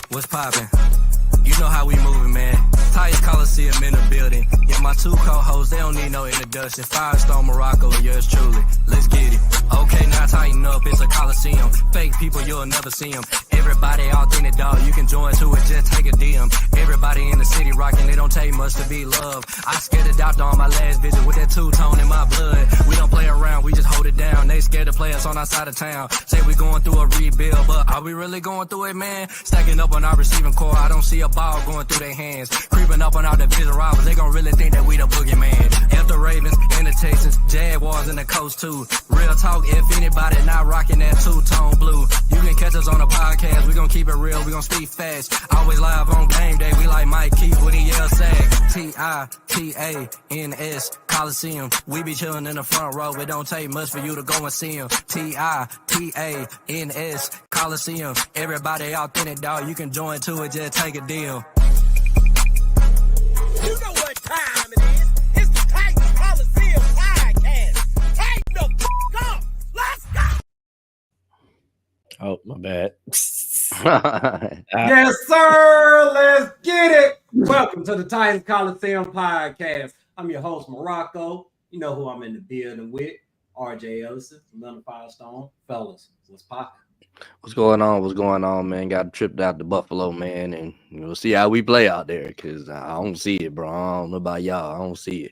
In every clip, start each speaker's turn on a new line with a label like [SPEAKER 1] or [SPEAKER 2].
[SPEAKER 1] What's poppin'? You know how we moving, man. Titans Coliseum in the building. Yeah, my two co-hosts, they don't need no introduction. Firestone Morocco and yours truly. Let's get it. Okay, now tighten up, it's a Coliseum. Fake people, you'll never see them. Everybody authentic, dog, you can join to it, just take a DM. Everybody in the city rocking, it don't take much to be loved. I scared the doctor on my last visit with that two-tone in my blood. We don't play around, we just hold it down. They scared to play us on our side of town. Say we going through a rebuild, but are we really going through it, man? Stacking up on our receiving core, I don't see a ball going through their hands. Creeping up on our division rivals, they gon' really think that we the boogeyman. F the Ravens and the Texans, Jaguars and the Coast too. Real talk, if anybody not rocking that two-tone blue, you can catch us on a podcast. We gon' keep it real, we gon' speak fast. Always live on game day, we like Mike Keith when he yell sack. Titans Coliseum. We be chillin' in the front row, it don't take much for you to go and see him. Titans Coliseum. Everybody authentic, dog, you can join to it, just take a deal.
[SPEAKER 2] You know what time it is. It's the Titans Coliseum podcast. Tighten the up. Let's go.
[SPEAKER 3] Oh, my bad.
[SPEAKER 4] Yes, sir. Let's get it. Welcome to the Titans Coliseum podcast. I'm your host, Morocco. You know who I'm in the building with. RJ Ellison, Leonard Firestone. Fellas, what's poppin'?
[SPEAKER 3] What's going on? What's going on, man? Got tripped out to Buffalo, man, and we'll see how we play out there because I don't see it, bro. I don't know about y'all. I don't see it.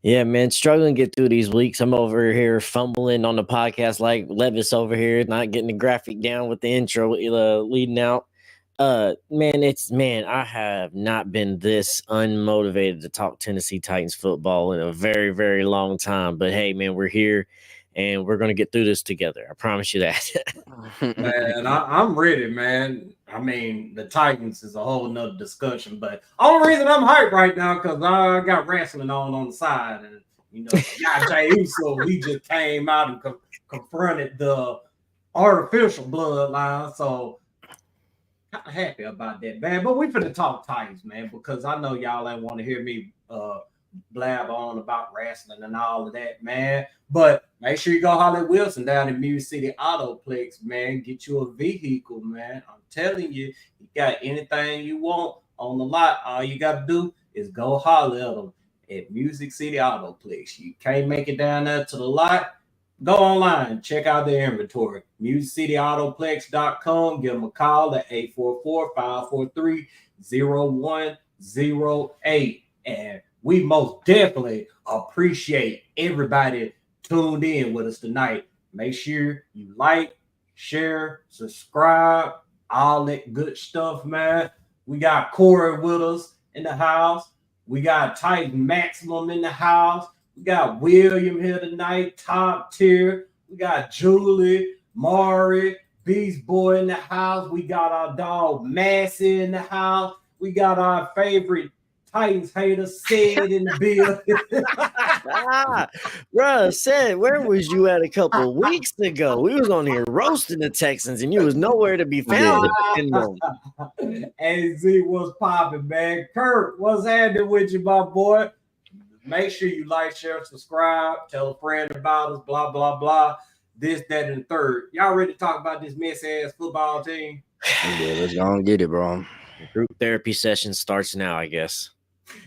[SPEAKER 5] Yeah, man, struggling to get through these weeks. I'm over here fumbling on the podcast like Levis over here, not getting the graphic down with the intro leading out. I have not been this unmotivated to talk Tennessee Titans football in a very, very long time. But hey, man, we're here. And we're going to get through this together. I promise you that.
[SPEAKER 4] Man, I'm ready, man. I mean, the Titans is a whole nother discussion, but only reason I'm hyped right now because I got wrestling on the side. And, you know, Jey Uso, we just came out and confronted the artificial bloodline. So, kind of happy about that, man. But we finna talk Titans, man, because I know y'all ain't want to hear me blab on about wrestling and all of that, man. But make sure you go holler at Wilson down in Music City Autoplex, man. Get you a vehicle, man. I'm telling you, you got anything you want on the lot. All you got to do is go holler at them at Music City Autoplex. You can't make it down there to the lot. Go online, check out their inventory. MusicCityAutoplex.com. Give them a call at 844-543-0108. And we most definitely appreciate everybody tuned in with us tonight. Make sure you like, share, subscribe, all that good stuff, man. We got Corey with us in the house. We got Titan Maximum in the house. We got William here tonight, top tier. We got Julie, Maury, Beast Boy in the house. We got our dog Massey in the house. We got our favorite Titans hater said in the building.
[SPEAKER 5] Bro, said, where was you at a couple of weeks ago? We was on here roasting the Texans, and you was nowhere to be found.
[SPEAKER 4] AZ was popping, man. Kurt, what's happening with you, my boy? Make sure you like, share, subscribe, tell a friend about us, blah, blah, blah. This, that, and the third. Y'all ready to talk about this mess-ass football team?
[SPEAKER 3] Yeah, let's go and get it, bro.
[SPEAKER 5] Group therapy session starts now, I guess.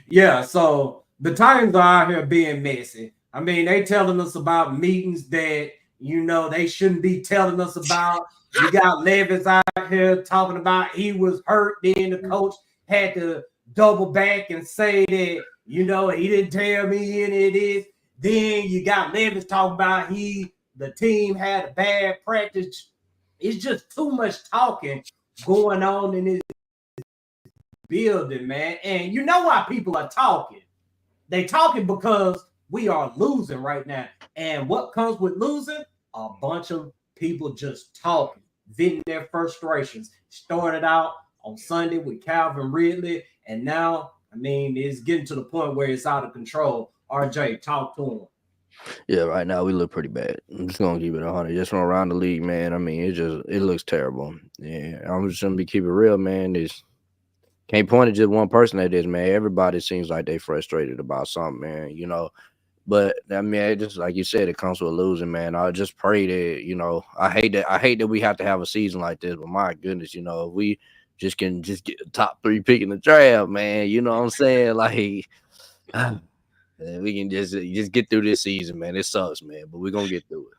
[SPEAKER 4] Yeah, so the Titans are out here being messy. I mean, they telling us about meetings that, you know, they shouldn't be telling us about. You got Levis out here talking about he was hurt. Then the coach had to double back and say that, you know, he didn't tell me any of this. Then you got Levis talking about the team had a bad practice. It's just too much talking going on in this building, man. And you know why people are talking? They talking because we are losing right now. And what comes with losing? A bunch of people just talking, venting their frustrations. Started out on Sunday with Calvin Ridley, and now, I mean, it's getting to the point where it's out of control. RJ, talk to him.
[SPEAKER 3] Yeah, right now we look pretty bad. I'm just gonna keep it 100. Just from around the league, man. I mean, it looks terrible. Yeah, I'm just gonna keep it real, man. Can't point at just one person at this, man. Everybody seems like they frustrated about something, man. You know, But I mean, it just like you said, it comes with losing, man. I just pray that I hate that we have to have a season like this. But my goodness, if we just can just get the top 3 pick in the draft, man. You know what I'm saying? Like, we can just get through this season, man. It sucks, man, but we're gonna get through it.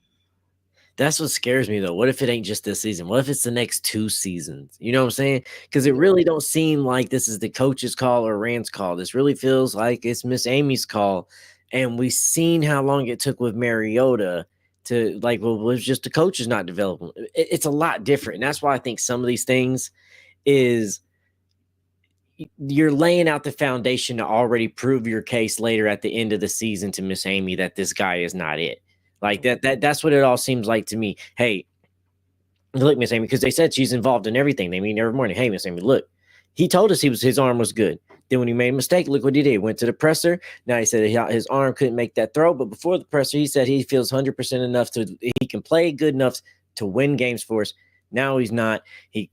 [SPEAKER 5] That's what scares me, though. What if it ain't just this season? What if it's the next 2 seasons? You know what I'm saying? Because it really don't seem like this is the coach's call or Rand's call. This really feels like it's Miss Amy's call. And we've seen how long it took with Mariota to, like, well, it was just the coaches not developing. It's a lot different. And that's why I think some of these things is you're laying out the foundation to already prove your case later at the end of the season to Miss Amy that this guy is not it. Like that's what it all seems like to me. Hey, look, Miss Amy, because they said she's involved in everything. They mean every morning. Hey, Miss Amy, look, he told us his arm was good. Then when he made a mistake, look what he did. Went to the presser. Now he said his arm couldn't make that throw. But before the presser, he said he feels 100% enough he can play good enough to win games for us. Now he's not. He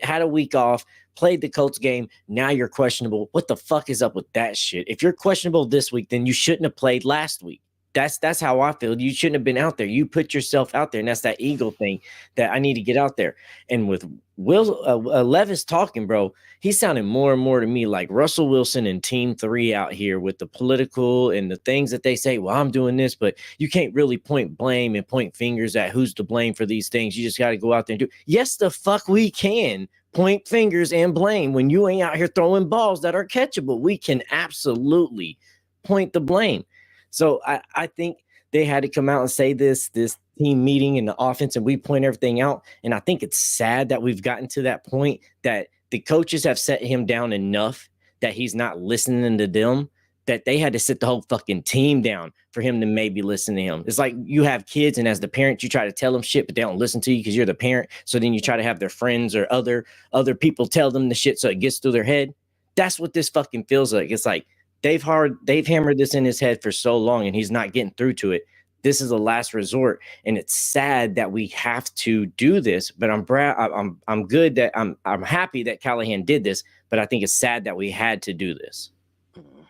[SPEAKER 5] had a week off, played the Colts game. Now you're questionable. What the fuck is up with that shit? If you're questionable this week, then you shouldn't have played last week. That's how I feel. You shouldn't have been out there. You put yourself out there, and that's that ego thing that I need to get out there. And with Levis talking, bro, he's sounding more and more to me like Russell Wilson and Team 3 out here with the political and the things that they say. Well, I'm doing this, but you can't really point blame and point fingers at who's to blame for these things. You just got to go out there and do. Yes, the fuck we can point fingers and blame when you ain't out here throwing balls that are catchable. We can absolutely point the blame. So I think they had to come out and say this team meeting in the offense, and we point everything out. And I think it's sad that we've gotten to that point that the coaches have set him down enough that he's not listening to them, that they had to sit the whole fucking team down for him to maybe listen to him. It's like you have kids, and as the parent, you try to tell them shit, but they don't listen to you because you're the parent. So then you try to have their friends or other people tell them the shit so it gets through their head. That's what this fucking feels like. It's like, they've hammered this in his head for so long, and he's not getting through to it. This is a last resort, and it's sad that we have to do this. But I'm good that I'm happy that Callahan did this. But I think it's sad that we had to do this.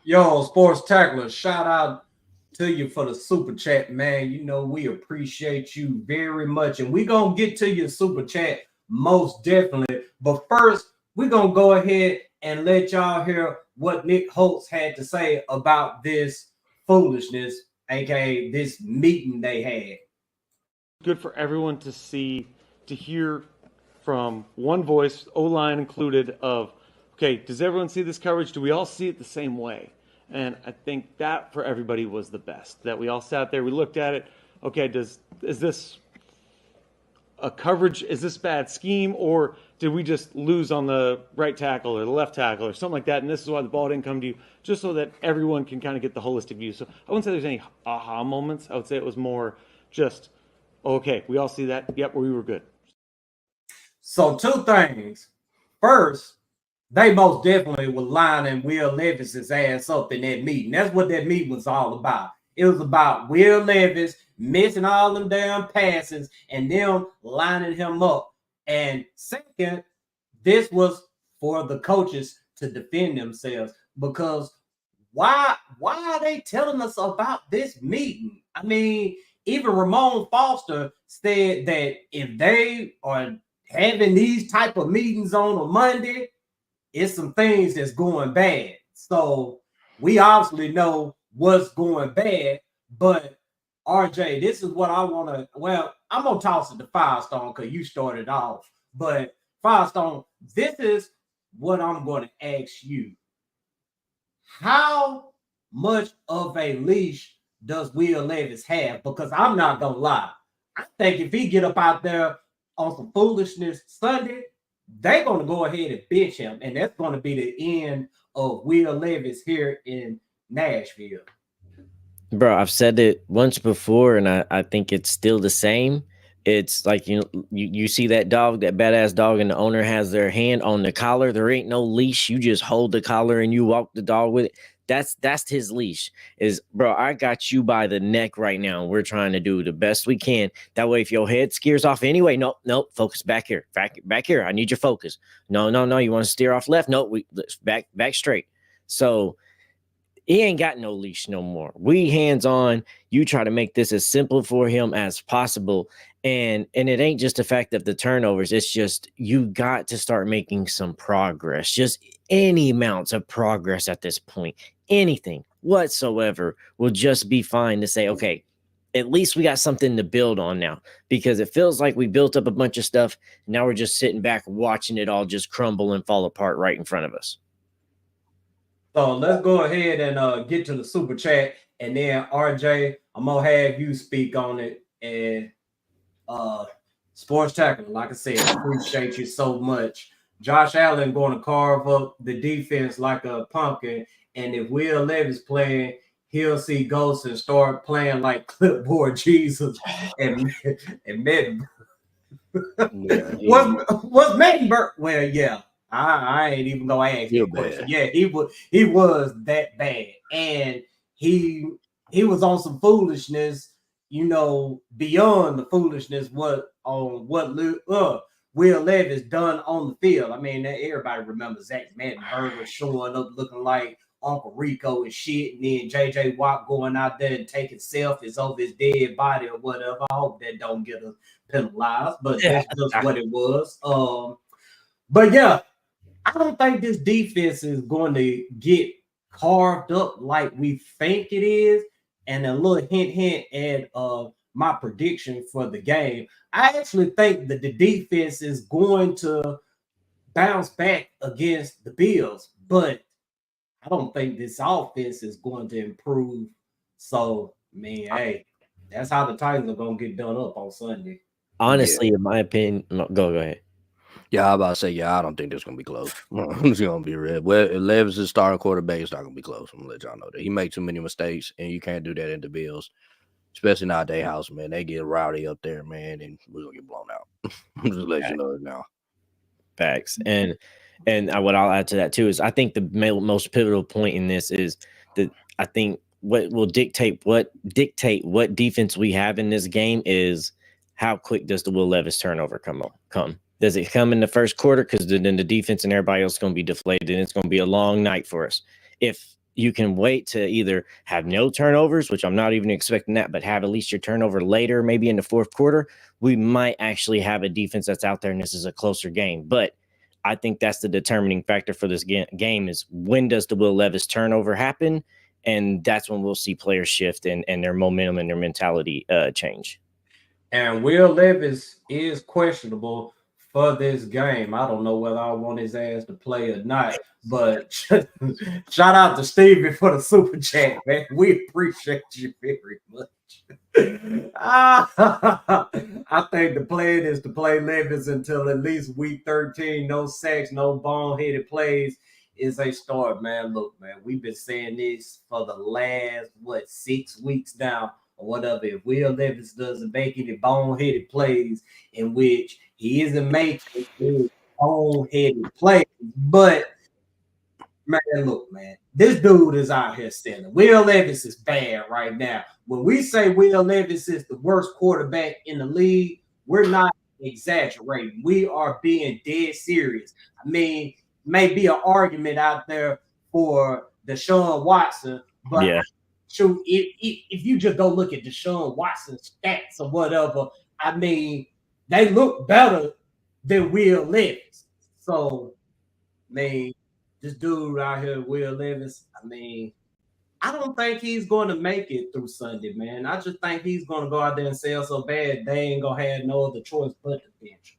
[SPEAKER 4] Yo, Sports Tackler, shout out to you for the super chat, man. We appreciate you very much, and we're gonna get to your super chat most definitely. But first, we're gonna go ahead and let y'all hear what Nick Holtz had to say about this foolishness, aka this meeting they had.
[SPEAKER 6] Good for everyone to hear from one voice, O-line included, of, okay, does everyone see this coverage? Do we all see it the same way? And I think that for everybody was the best, that we all sat there, we looked at it, okay, is this a coverage, is this bad scheme, or did we just lose on the right tackle or the left tackle or something like that, and this is why the ball didn't come to you, just so that everyone can kind of get the holistic view. So I wouldn't say there's any aha moments. I would say it was more just, okay, we all see that. Yep, we were good.
[SPEAKER 4] So 2 things. First, they most definitely were lining Will Levis's ass up in that meeting. That's what that meeting was all about. It was about Will Levis missing all them damn passes and them lining him up. And second, this was for the coaches to defend themselves, because why are they telling us about this meeting? I mean, even Ramon Foster said that if they are having these type of meetings on a Monday, it's some things that's going bad. So we obviously know what's going bad, but RJ, this is what I want to, I'm going to toss it to Firestone because you started off. But Firestone, this is what I'm going to ask you. How much of a leash does Will Levis have? Because I'm not going to lie. I think if he get up out there on some foolishness Sunday, they're going to go ahead and bitch him. And that's going to be the end of Will Levis here in Nashville.
[SPEAKER 5] Bro, I've said it once before, and I think it's still the same. It's like, you see that dog, that badass dog, and the owner has their hand on the collar. There ain't no leash. You just hold the collar and you walk the dog with it. That's his leash. Is, bro, I got you by the neck right now. We're trying to do the best we can. That way, if your head scares off anyway, nope, focus back here. Back here. I need your focus. No. You want to steer off left? No, back straight. So he ain't got no leash no more. We hands on. You try to make this as simple for him as possible. And it ain't just the fact of the turnovers. It's just you got to start making some progress. Just any amounts of progress at this point. Anything whatsoever will just be fine to say, okay, at least we got something to build on now, because it feels like we built up a bunch of stuff. Now we're just sitting back watching it all just crumble and fall apart right in front of us.
[SPEAKER 4] So let's go ahead and get to the super chat, and then RJ, I'm gonna have you speak on it. And Sports Tackle, like I said, appreciate you so much. Josh Allen going to carve up the defense like a pumpkin, and if Will Levis playing, he'll see ghosts and start playing like clipboard Jesus and Mettenberg. Was Mettenberg? Well, yeah. I ain't even gonna ask you a question. Yeah, he was that bad, and he was on some foolishness, beyond the foolishness. What Will Levis done on the field? I mean, everybody remembers Zach Mettenberg showing up looking like Uncle Rico and shit, and then JJ Watt going out there and taking selfies over his dead body or whatever. I hope that don't get us penalized, but that's just what it was. But yeah. I don't think this defense is going to get carved up like we think it is. And a little hint at my prediction for the game. I actually think that the defense is going to bounce back against the Bills, but I don't think this offense is going to improve. So, man, hey, that's how the Titans are going to get done up on Sunday.
[SPEAKER 5] Honestly, in my opinion, go ahead.
[SPEAKER 3] Yeah, I'm about to say, I don't think this is going to be close. It's going to be real. Well, if Levis is starting quarterback, it's not going to be close. I'm going to let y'all know that. He makes too many mistakes, and you can't do that in the Bills, especially not their house, man. They get rowdy up there, man, and we're going to get blown out. I'm just letting you know it now.
[SPEAKER 5] Facts. And what I'll add to that, too, is I think the most pivotal point in this is that I think what will dictate what defense we have in this game is how quick does the Will Levis turnover come. Does it come in the first quarter? Because then the defense and everybody else is going to be deflated, and it's going to be a long night for us. If you can wait to either have no turnovers, which I'm not even expecting that, but have at least your turnover later, maybe in the fourth quarter, we might actually have a defense that's out there, and this is a closer game. But I think that's the determining factor for this game is when does the Will Levis turnover happen? And that's when we'll see players shift and their momentum and their mentality change.
[SPEAKER 4] And Will Levis is questionable for this game. I don't know whether I want his ass to play or not, but shout out to Stevie for the super chat, man. We appreciate you very much. I think the plan is to play Levis until at least week 13. No sacks, no boneheaded plays is a start, man. Look, man, we've been saying this for the last, 6 weeks now or whatever. If Will Levis doesn't make any boneheaded plays, in which he isn't making boneheaded plays, but man, look, man, this dude is out here selling. Will Levis is bad right now. When we say Will Levis is the worst quarterback in the league, we're not exaggerating. We are being dead serious. I mean, may be an argument out there for Deshaun Watson, but
[SPEAKER 5] yeah.
[SPEAKER 4] Shoot, if you just go look at Deshaun Watson's stats or whatever, I mean, they look better than Will Levis. So, I mean, this dude out here, Will Levis, I mean, I don't think he's going to make it through Sunday, man. I just think he's going to go out there and sell so bad they ain't going to have no other choice but to bench.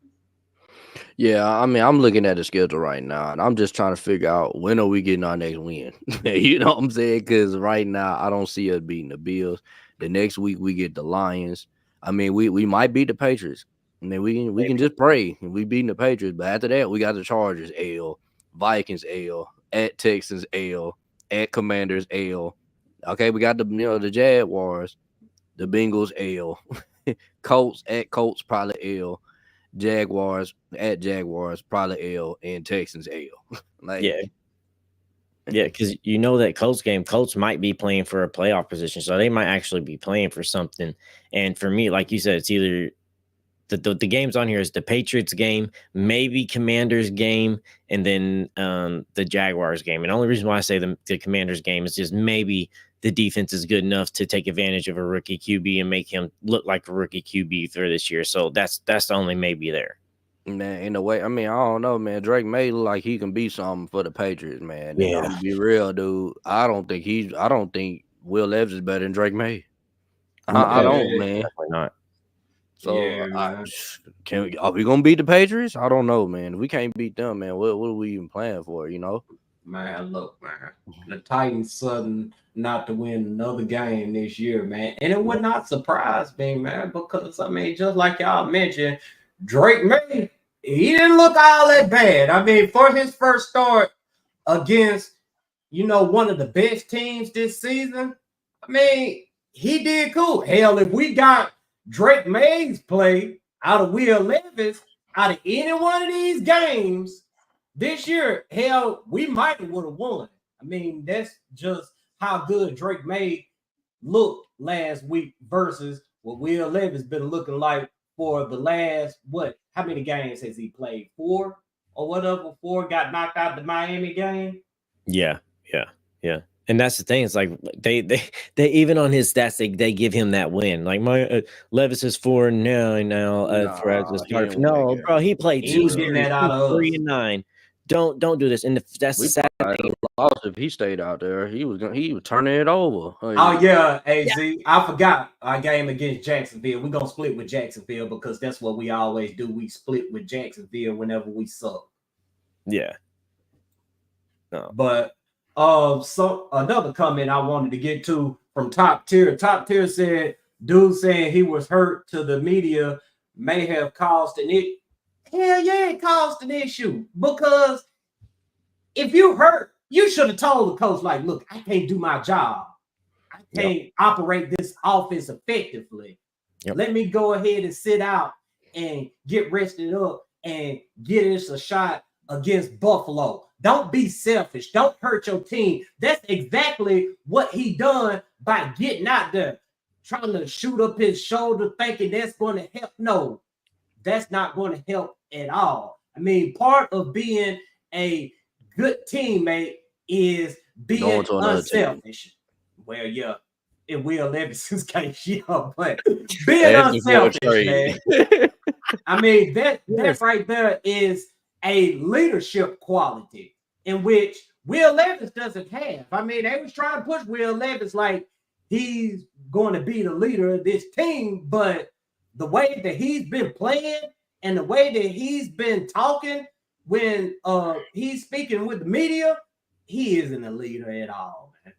[SPEAKER 3] Yeah, I mean, I'm looking at the schedule right now, and I'm just trying to figure out when are we getting our next win. You know what I'm saying? Because right now, I don't see us beating the Bills. The next week, we get the Lions. I mean, we might beat the Patriots. I mean, we can just pray and we beating the Patriots. But after that, we got the Chargers, L, Vikings, L, at Texans, L, at Commanders, L. Okay, we got the Jaguars, the Bengals, L, Colts, at Colts, probably L. Jaguars at Jaguars, probably L, and Texans L.
[SPEAKER 5] Yeah, because that Colts might be playing for a playoff position, so they might actually be playing for something. And for me, like you said, it's either the games on here is the Patriots game, maybe Commanders game, and then the Jaguars game. And the only reason why I say the Commanders game is just maybe the defense is good enough to take advantage of a rookie QB and make him look like a rookie QB for this year. So that's the only maybe there.
[SPEAKER 3] Man, in a way, I mean, I don't know, man. Drake May look like he can be something for the Patriots, man.
[SPEAKER 5] Yeah.
[SPEAKER 3] To be real, dude. I don't think Will Levis is better than Drake May. I don't, man.
[SPEAKER 5] Definitely not.
[SPEAKER 3] So
[SPEAKER 4] Yeah,
[SPEAKER 3] are we gonna beat the Patriots? I don't know, man. If we can't beat them, man, what are we even playing for? You know?
[SPEAKER 4] man, look, man. The Titans sudden not to win another game this year, man. And it would not surprise me, man, because I mean, just like y'all mentioned, Drake May, he didn't look all that bad. I mean, for his first start against, one of the best teams this season, I mean, he did cool. Hell, if we got Drake May's play out of Will Levis out of any one of these games this year, hell, we might have would have won. I mean, that's just how good Drake May looked last week versus what Will Levis been looking like for the last, how many games has he played? 4 or whatever. 4 got knocked out the Miami game.
[SPEAKER 5] Yeah. And that's the thing. It's like they even on his stats they give him that win. Like my Levis is 4-9 now for as a starter. No, bro, he played 3-9. Don't do this. And that's the sad thing.
[SPEAKER 3] Lost if he stayed out there. He was turning it over.
[SPEAKER 4] Oh yeah, AZ. Yeah. I forgot our game against Jacksonville. We're gonna split with Jacksonville because that's what we always do. We split with Jacksonville whenever we suck.
[SPEAKER 5] Yeah. No.
[SPEAKER 4] But so another comment I wanted to get to from Top Tier. Top Tier said, dude saying he was hurt to the media may have caused an issue. Hell yeah, it caused an issue. Because if you hurt, you should have told the coach, like, look, I can't do my job. I can't operate this offense effectively. Yep. Let me go ahead and sit out and get rested up and get us a shot against Buffalo. Don't be selfish. Don't hurt your team. That's exactly what he done by getting out there, trying to shoot up his shoulder, thinking that's going to help. No, that's not going to help at all. I mean, part of being a good teammate is being unselfish. Well, yeah, in Will Levis's case, yeah, but being unselfish, man. I mean, that right there is a leadership quality in which Will Levis doesn't have. I mean, they was trying to push Will Levis like he's going to be the leader of this team, but the way that he's been playing and the way that he's been talking when he's speaking with the media, he isn't a leader at all, man.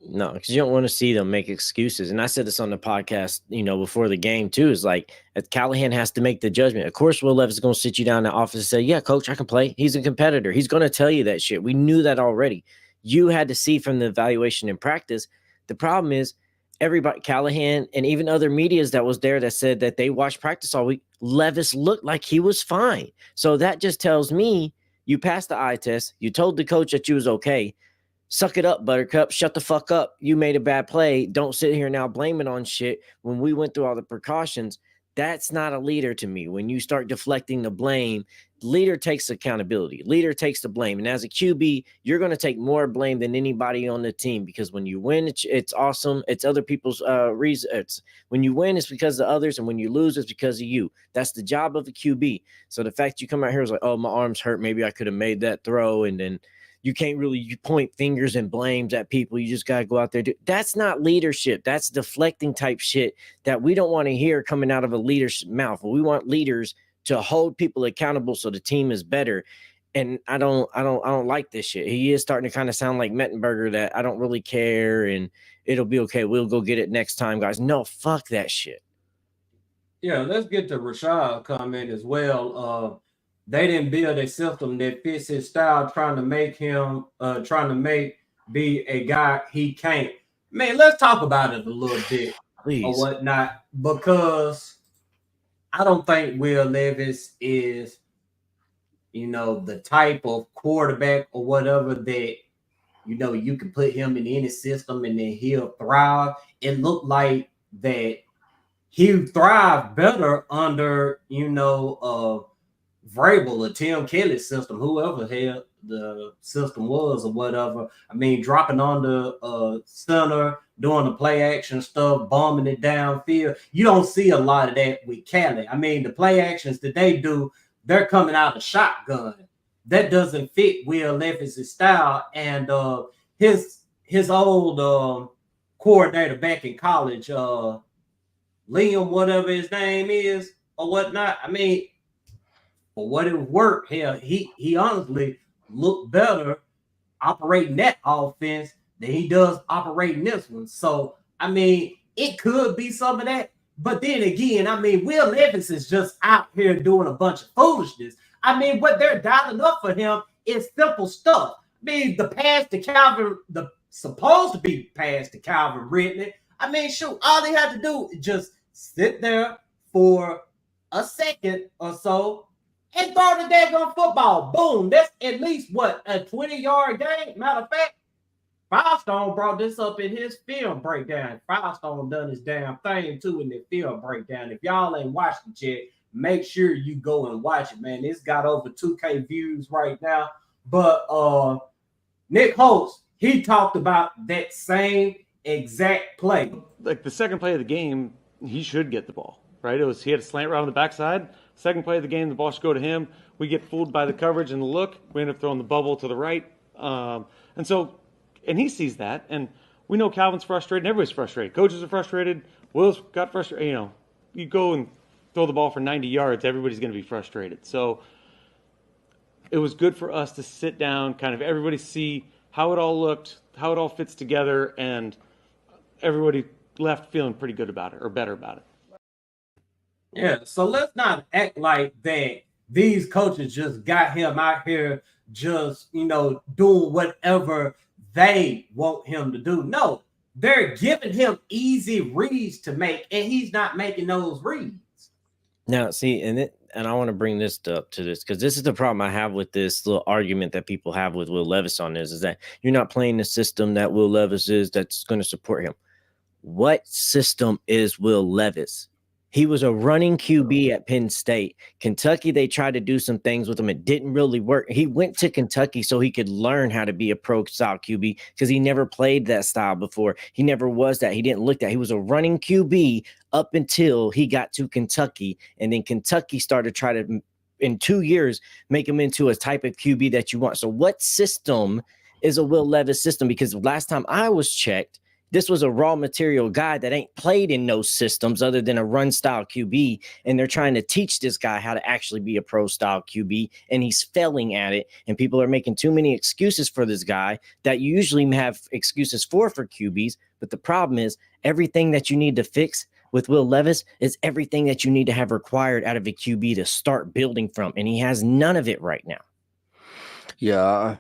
[SPEAKER 5] No, because you don't want to see them make excuses. And I said this on the podcast, before the game too, is like Callahan has to make the judgment. Of course, Will Levis is going to sit you down in the office and say, yeah, coach, I can play. He's a competitor. He's going to tell you that shit. We knew that already. You had to see from the evaluation in practice. The problem is everybody, Callahan and even other medias that was there that said that they watched practice all week, Levis looked like he was fine. So that just tells me you passed the eye test. You told the coach that you was okay. Suck it up, Buttercup. Shut the fuck up. You made a bad play. Don't sit here now blaming on shit when we went through all the precautions. That's not a leader to me. When you start deflecting the blame, leader takes accountability. Leader takes the blame. And as a QB, you're going to take more blame than anybody on the team because when you win, it's awesome. It's other people's reasons. When you win, it's because of others. And when you lose, it's because of you. That's the job of a QB. So the fact you come out here is like, oh, my arm's hurt. Maybe I could have made that throw. And then you can't really point fingers and blames at people. You just got to go out there. That's not leadership. That's deflecting type shit that we don't want to hear coming out of a leader's mouth. We want leaders to hold people accountable so the team is better. And I don't like this shit. He is starting to kind of sound like Mettenberger that I don't really care and it'll be okay. We'll go get it next time, guys. No, fuck that shit.
[SPEAKER 4] Yeah, let's get to Rashad comment as well. They didn't build a system that fits his style, trying to make be a guy he can't. Man, let's talk about it a little bit, please, or whatnot, because I don't think Will Levis is, the type of quarterback or whatever that, you can put him in any system and then he'll thrive. It looked like that he thrived better under, Vrabel or Tim Kelly's system, whoever hell the system was or whatever. I mean, dropping on the center, doing the play action stuff, bombing it downfield. You don't see a lot of that with Kelly. I mean, the play actions that they do, they're coming out of shotgun. That doesn't fit Will Levis' style. And his old coordinator back in college, Liam, whatever his name is, or whatnot. I mean, for what it worked, hell, he honestly looked better operating that offense than he does operating this one. So, I mean, it could be some of that. But then again, I mean, Will Levis is just out here doing a bunch of foolishness. I mean, what they're dialing up for him is simple stuff. I mean, the pass to Calvin, the supposed to be pass to Calvin Ridley. I mean, shoot, all they had to do is just sit there for a second or so and throw the daggone football. Boom. That's at least, what, a 20-yard game? Matter of fact, Firestone brought this up in his film breakdown. Firestone done his damn thing, too, in the film breakdown. If y'all ain't watched it yet, make sure you go and watch it, man. It's got over 2K views right now. But Nick Holtz, he talked about that same exact play.
[SPEAKER 6] Like the second play of the game, he should get the ball, right? He had a slant route on the backside. Second play of the game, the ball should go to him. We get fooled by the coverage and the look. We end up throwing the bubble to the right. And he sees that. And we know Calvin's frustrated and everybody's frustrated. Coaches are frustrated. Will's got frustrated. You know, you go and throw the ball for 90 yards, everybody's going to be frustrated. So it was good for us to sit down, kind of everybody see how it all looked, how it all fits together, and everybody left feeling pretty good about it or better about it.
[SPEAKER 4] Yeah, so let's not act like that these coaches just got him out here just, doing whatever they want him to do. No, they're giving him easy reads to make, and he's not making those reads.
[SPEAKER 5] Now, see, and I want to bring this up to this because this is the problem I have with this little argument that people have with Will Levis on this, is that you're not playing the system that Will Levis is that's going to support him. What system is Will Levis? He was a running QB at Penn State. Kentucky, they tried to do some things with him. It didn't really work. He went to Kentucky so he could learn how to be a pro-style QB because he never played that style before. He never was that. He didn't look that. He was a running QB up until he got to Kentucky. And then Kentucky started trying to, in 2 years, make him into a type of QB that you want. So what system is a Will Levis system? Because last time I was checked, this was a raw material guy that ain't played in no systems other than a run style QB. And they're trying to teach this guy how to actually be a pro style QB. And he's failing at it. And people are making too many excuses for this guy that you usually have excuses for QBs. But the problem is everything that you need to fix with Will Levis is everything that you need to have required out of a QB to start building from. And he has none of it right now.
[SPEAKER 3] Yeah.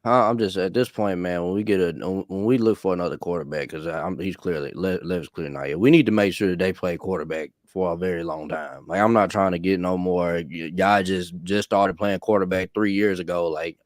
[SPEAKER 3] I'm just at this point, man. When we look for another quarterback, because he's clearly Levis clearly not here. We need to make sure that they play quarterback for a very long time. Like, I'm not trying to get no more. Y'all just started playing quarterback 3 years ago. Like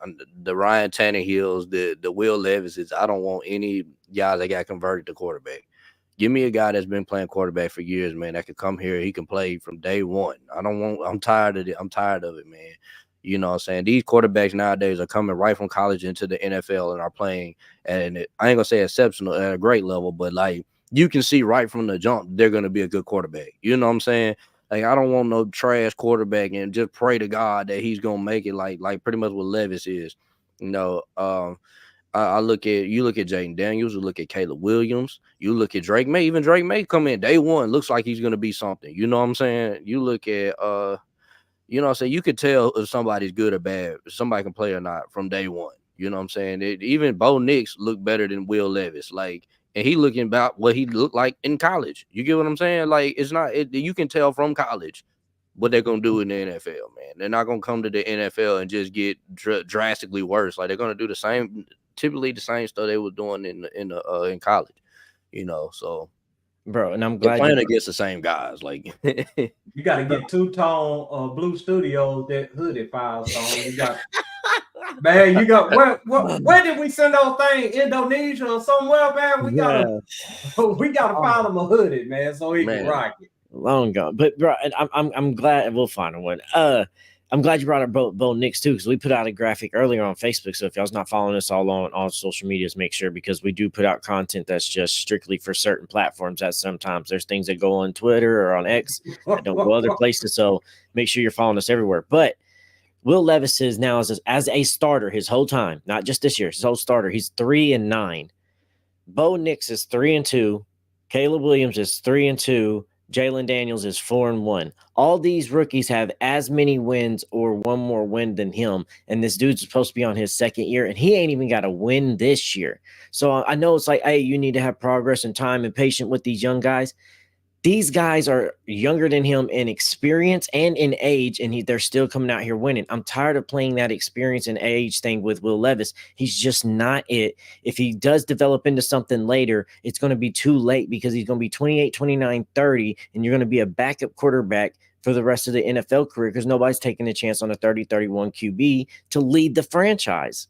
[SPEAKER 3] the Ryan Tannehills, the Will Levises. I don't want any guys that got converted to quarterback. Give me a guy that's been playing quarterback for years, man. That could come here. He can play from day one. I'm tired of it. I'm tired of it, man. You know what I'm saying? These quarterbacks nowadays are coming right from college into the NFL and are playing I ain't going to say exceptional at a great level, but like you can see right from the jump, they're going to be a good quarterback. You know what I'm saying? Like, I don't want no trash quarterback and just pray to God that he's going to make it like pretty much what Levis is. You know, you look at Jaden Daniels, you look at Caleb Williams, you look at Drake May. Even Drake May come in day one, looks like he's going to be something. You know what I'm saying? You look at you know what I'm saying? You could tell if somebody's good or bad, if somebody can play or not from day one. You know what I'm saying? Even Bo Nix looked better than Will Levis. Like, and he looking about what he looked like in college. You get what I'm saying? Like, it's not, you can tell from college what they're going to do in the NFL, man. They're not going to come to the NFL and just get drastically worse. Like, they're going to do typically the same stuff they were doing in college, you know, so.
[SPEAKER 5] Bro, and I'm glad
[SPEAKER 3] playing against the same guys. Like,
[SPEAKER 4] you got to get two-tone Blue Studios that hooded Firestone. You got, man. You got where did we send those things? Indonesia or somewhere, man. We gotta find him a hoodie, man, so he can rock it.
[SPEAKER 5] Long gone. But bro, I'm glad we'll find one. I'm glad you brought up Bo Nix too, because we put out a graphic earlier on Facebook. So if y'all's not following us all on social medias, make sure, because we do put out content that's just strictly for certain platforms. That sometimes there's things that go on Twitter or on X that don't go other places. So make sure you're following us everywhere. But Will Levis is now as a starter his whole time, not just this year, his whole starter. He's 3-9. Bo Nix is 3-2. Caleb Williams is 3-2. Jalen Daniels is 4-1. All these rookies have as many wins or one more win than him. And this dude's supposed to be on his second year, and he ain't even got a win this year. So I know it's like, hey, you need to have progress and time and patience with these young guys. These guys are younger than him in experience and in age, and they're still coming out here winning. I'm tired of playing that experience and age thing with Will Levis. He's just not it. If he does develop into something later, it's going to be too late, because he's going to be 28, 29, 30, and you're going to be a backup quarterback for the rest of the NFL career, because nobody's taking a chance on a 30, 31 QB to lead the franchise.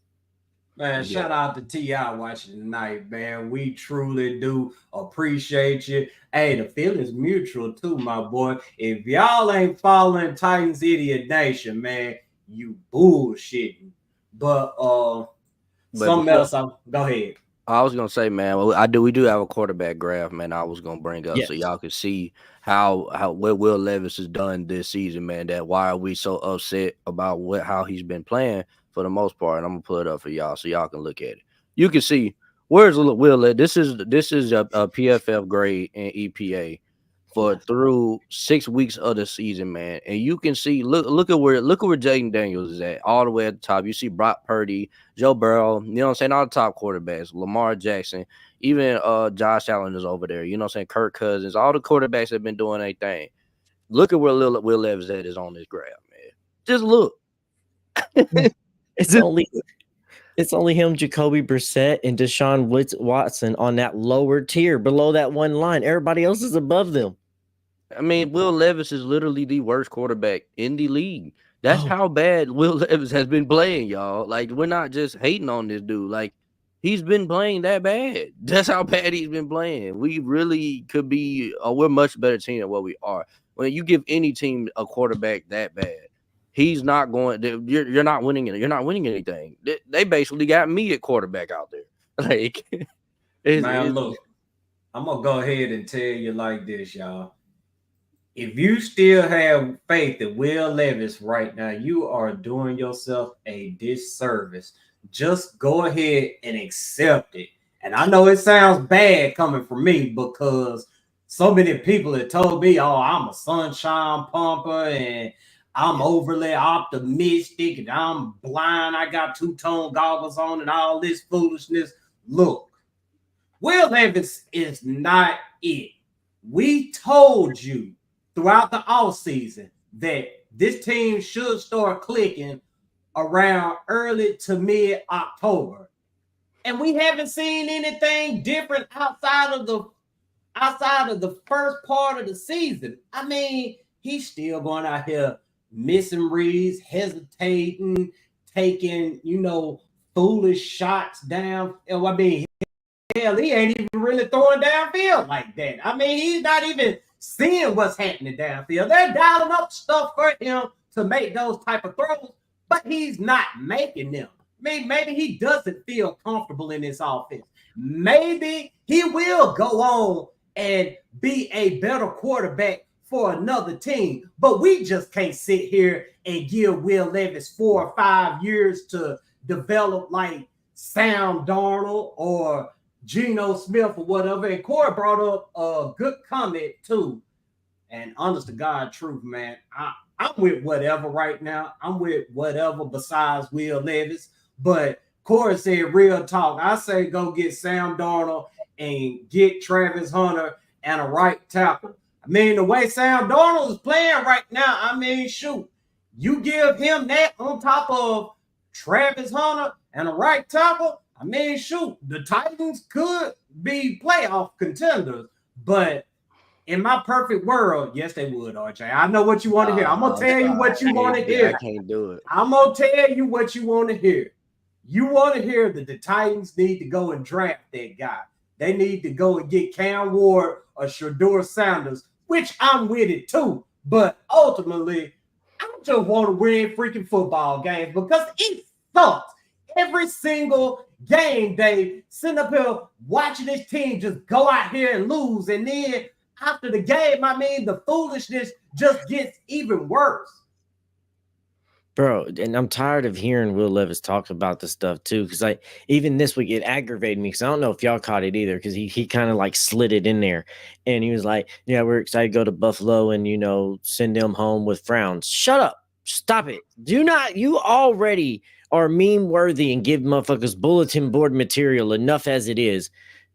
[SPEAKER 4] Man, shout out to T.I. watching tonight, man. We truly do appreciate you. Hey, the feeling's mutual too, my boy. If y'all ain't following Titans Idiot Nation, man, you bullshitting. But something else, go ahead.
[SPEAKER 3] I was gonna say, man, we do have a quarterback graph, man. I was gonna bring up so y'all can see how what Will Levis has done this season, man. That why are we so upset about how he's been playing for the most part. And I'm gonna pull it up for y'all so y'all can look at it. You can see where's Will Levis. This is a PFF grade and EPA for through 6 weeks of the season, man. And you can see look at where Jayden Daniels is at, all the way at the top. You see Brock Purdy, Joe Burrow, you know what I'm saying, all the top quarterbacks, Lamar Jackson, even Josh Allen is over there. You know what I'm saying, Kirk Cousins, all the quarterbacks have been doing their thing. Look at where Will Levis is on this graph, man. Just look.
[SPEAKER 5] It's only him, Jacoby Brissett, and Deshaun Watson on that lower tier below that one line. Everybody else is above them.
[SPEAKER 3] I mean, Will Levis is literally the worst quarterback in the league. That's how bad Will Levis has been playing, y'all. Like, we're not just hating on this dude. Like, he's been playing that bad. That's how bad he's been playing. We really could be we're a much better team than what we are. When you give any team a quarterback that bad, he's not going. You're not winning it. You're not winning anything. They basically got me at quarterback out there. Like,
[SPEAKER 4] man, look, I'm gonna go ahead and tell you like this, y'all. If you still have faith in Will Levis right now, you are doing yourself a disservice. Just go ahead and accept it. And I know it sounds bad coming from me, because so many people have told me, "Oh, I'm a sunshine pumper and I'm overly optimistic and I'm blind. I got two-tone goggles on and all this foolishness." Look, Will Levis is not it. We told you throughout the offseason that this team should start clicking around early to mid-October. And we haven't seen anything different outside of the first part of the season. I mean, he's still going out here missing reads, hesitating, taking, foolish shots down. I mean, hell, he ain't even really throwing downfield like that. I mean, he's not even seeing what's happening downfield. They're dialing up stuff for him to make those type of throws, but he's not making them. I mean, maybe he doesn't feel comfortable in this offense. Maybe he will go on and be a better quarterback for another team, but we just can't sit here and give Will Levis 4 or 5 years to develop like Sam Darnold or Geno Smith or whatever. And Corey brought up a good comment too. And honest to God truth, man, I'm with whatever right now. I'm with whatever besides Will Levis. But Corey said real talk. I say go get Sam Darnold and get Travis Hunter and a right tackle. I mean, the way Sam Darnold is playing right now, I mean, shoot, you give him that on top of Travis Hunter and a right tackle, I mean, shoot, the Titans could be playoff contenders. But in my perfect world, yes, they would, RJ. I know what you want to hear. I'm going to tell you what you want to hear.
[SPEAKER 3] I can't do it.
[SPEAKER 4] I'm going to tell you what you want to hear. You want to hear that the Titans need to go and draft that guy. They need to go and get Cam Ward or Shedeur Sanders which I'm with it too. But ultimately, I just want to win freaking football games because it sucks. Every single game day, sitting up here watching this team just go out here and lose. And then after the game, I mean, the foolishness just gets even worse.
[SPEAKER 5] Bro, and I'm tired of hearing Will Levis talk about this stuff too. Cause like even this week it aggravated me because I don't know if y'all caught it either. Cause he kind of like slid it in there and he was like, yeah, we're excited to go to Buffalo and send them home with frowns. Shut up. Stop it. You already are meme worthy and give motherfuckers bulletin board material enough as it is.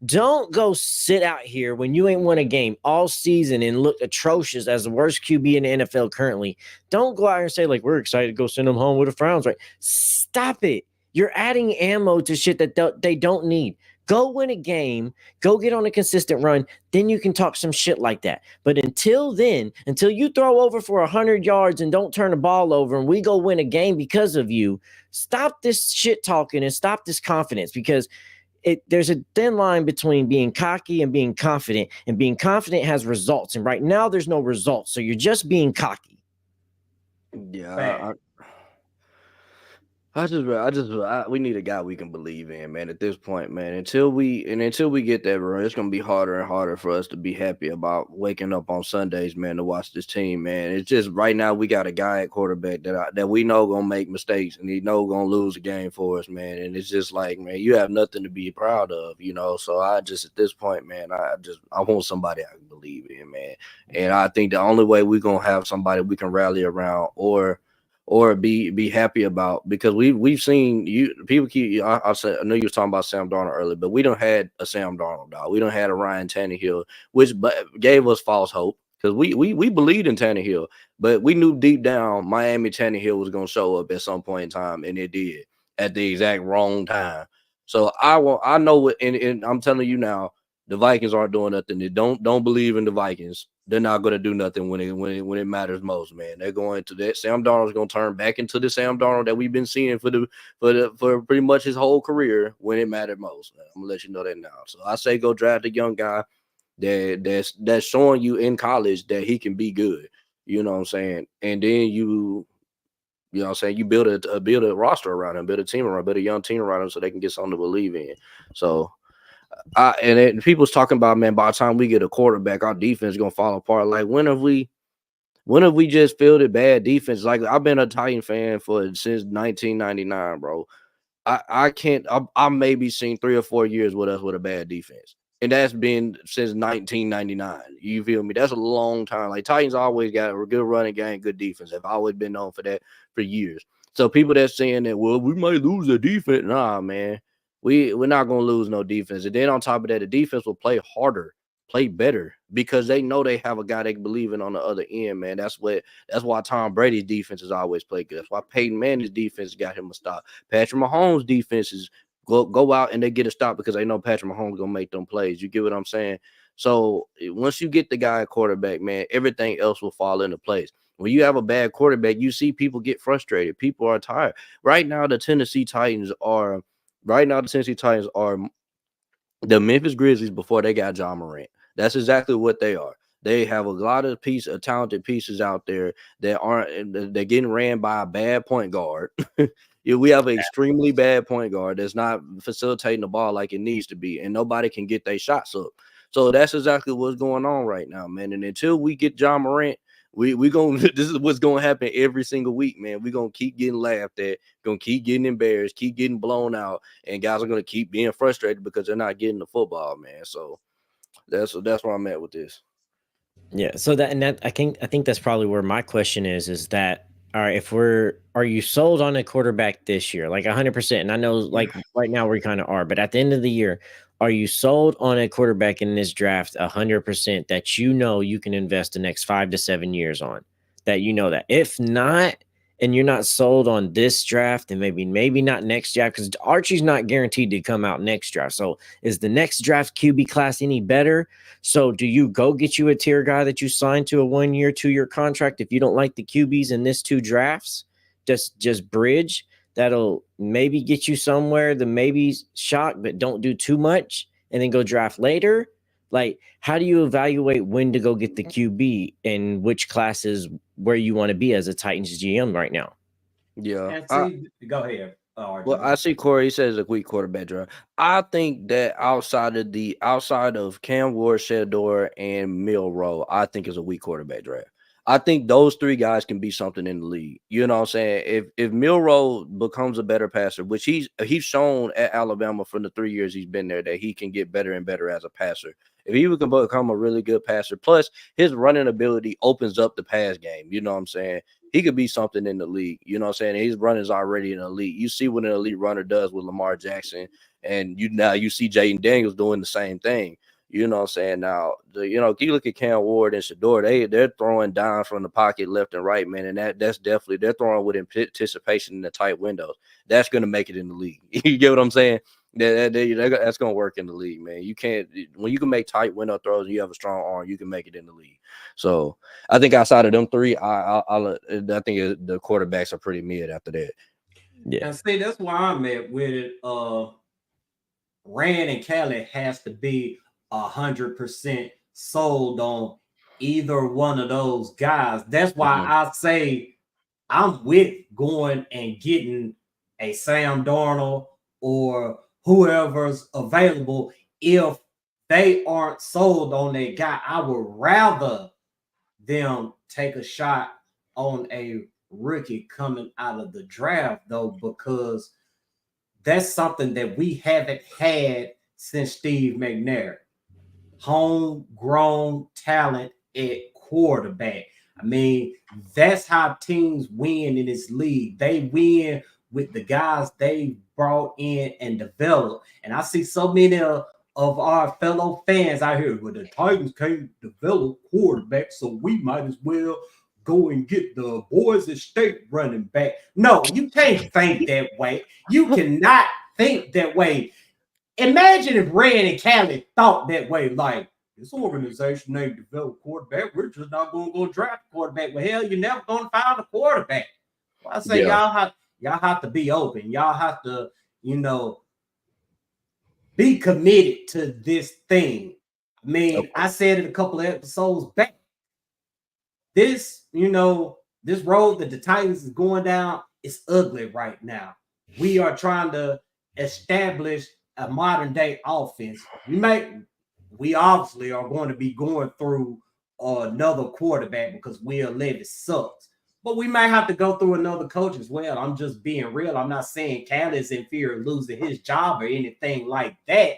[SPEAKER 5] Don't go sit out here when you ain't won a game all season and look atrocious as the worst QB in the NFL currently. Don't go out here and say, like, we're excited to go send them home with the frowns, right? Stop it. You're adding ammo to shit that they don't need. Go win a game. Go get on a consistent run. Then you can talk some shit like that. But until then, until you throw over for 100 yards and don't turn the ball over and we go win a game because of you, stop this shit talking and stop this confidence because there's a thin line between being cocky and being confident, and being confident has results. And right now there's no results. So you're just being cocky.
[SPEAKER 3] Yeah, we need a guy we can believe in, man. At this point, man, until we get that run, it's gonna be harder and harder for us to be happy about waking up on Sundays, man, to watch this team, man. It's just right now we got a guy at quarterback that we know gonna make mistakes and he know gonna lose a game for us, man. And it's just like, man, you have nothing to be proud of, So I just at this point, man, I want somebody I can believe in, man. And I think the only way we're gonna have somebody we can rally around or be happy about, because we've seen people keep. I know you was talking about Sam Darnold earlier, but we don't had a Sam Darnold, dog. We don't had a Ryan Tannehill, which gave us false hope because we believed in Tannehill, but we knew deep down Miami Tannehill was gonna show up at some point in time, and it did at the exact wrong time. So I know what, and I'm telling you now, the Vikings aren't doing nothing. They don't believe in the Vikings. They're not going to do nothing when it matters most, man. They're going to that. Sam Darnold's going to turn back into the Sam Darnold that we've been seeing for pretty much his whole career when it mattered most. Man. I'm gonna let you know that now. So I say go draft a young guy that's showing you in college that he can be good. You know what I'm saying? And then you know what I'm saying, you build a roster around him, build a team around him, build a young team around him so they can get something to believe in. So. And people's talking about, man, by the time we get a quarterback, our defense is gonna fall apart. Like, when have we just fielded bad defense? Like, I've been a Titan fan since 1999, bro. I maybe seen 3 or 4 years with us with a bad defense, and that's been since 1999. You feel me? That's a long time. Like, Titans always got a good running game, good defense. Have always been known for that for years. So people that's saying that, well, we might lose the defense, nah, man. We're not going to lose no defense. And then on top of that, the defense will play harder, play better, because they know they have a guy they can believe in on the other end, man. That's why Tom Brady's defense has always played good. That's why Peyton Manning's defense got him a stop. Patrick Mahomes' defenses go out and they get a stop because they know Patrick Mahomes going to make them plays. You get what I'm saying? So once you get the guy at quarterback, man, everything else will fall into place. When you have a bad quarterback, you see people get frustrated. People are tired. Right now, the Tennessee Titans are the Memphis Grizzlies before they got Ja Morant. That's exactly what they are. They have a lot of talented pieces out there that they're getting ran by a bad point guard. We have an extremely bad point guard that's not facilitating the ball like it needs to be, and nobody can get their shots up. So that's exactly what's going on right now, man. And until we get Ja Morant, this is what's gonna happen every single week, man. We're gonna keep getting laughed at, gonna keep getting embarrassed, keep getting blown out, and guys are gonna keep being frustrated because they're not getting the football, man. So that's where I'm at with this.
[SPEAKER 5] Yeah. So I think that's probably where my question is that, all right, are you sold on a quarterback this year? Like 100%. And I know like right now we kind of are, but at the end of the year, are you sold on a quarterback in this draft 100% that you can invest the next 5 to 7 years on? That that. If not, and you're not sold on this draft, and maybe not next draft, because Archie's not guaranteed to come out next draft. So is the next draft QB class any better? So do you go get you a tier guy that you signed to a 1-year, 2-year contract if you don't like the QBs in this 2 drafts? Just bridge. That'll maybe get you somewhere, the maybe shock, but don't do too much, and then go draft later. Like, how do you evaluate when to go get the QB and which classes where you want to be as a Titans GM right now?
[SPEAKER 3] Yeah.
[SPEAKER 4] And see, go ahead.
[SPEAKER 3] Well, I see Corey says a weak quarterback draft. I think that outside of Cam Ward, Shedeur, and Milroe, I think is a weak quarterback draft. I think those three guys can be something in the league. You know what I'm saying? If Milroe becomes a better passer, which he's shown at Alabama from the 3 years he's been there that he can get better and better as a passer. If he can become a really good passer, plus his running ability opens up the pass game. You know what I'm saying? He could be something in the league. You know what I'm saying? His run is already an elite. You see what an elite runner does with Lamar Jackson, and you see Jaden Daniels doing the same thing. You know what I'm saying? Now, if you look at Cam Ward and Shedeur, they're throwing down from the pocket left and right, man, and that's definitely they're throwing with anticipation in the tight windows. That's going to make it in the league. You get what I'm saying? That's going to work in the league, man. You can't when you can make tight window throws and you have a strong arm, you can make it in the league. So I think outside of them three, I think the quarterbacks are pretty mid after that.
[SPEAKER 4] Yeah, and see, that's why I'm at with it. Rand and Kelly has to be 100% sold on either one of those guys. That's why I say I'm with going and getting a Sam Darnold or whoever's available. If they aren't sold on that guy, I would rather them take a shot on a rookie coming out of the draft, though, because that's something that we haven't had since Steve McNair. Homegrown talent at quarterback. I mean, that's how teams win in this league. They win with the guys they brought in and developed. And I see so many of our fellow fans out here, well, the Titans can't develop quarterbacks, so we might as well go and get the Boise State running back. No, you can't think that way. You cannot think that way. Imagine if Rand and Callie thought that way, like, this organization ain't developed quarterback. We're just not going to go draft a quarterback. Well, hell, you're never going to find a quarterback. Well, I say y'all have to be open. Y'all have to, be committed to this thing. I mean, I said it a couple of episodes back. This, this road that the Titans is going down is ugly right now. We are trying to establish a modern day offense. We obviously are going to be going through another quarterback because Will Levis sucks. But we might have to go through another coach as well. I'm just being real. I'm not saying Callie is in fear of losing his job or anything like that.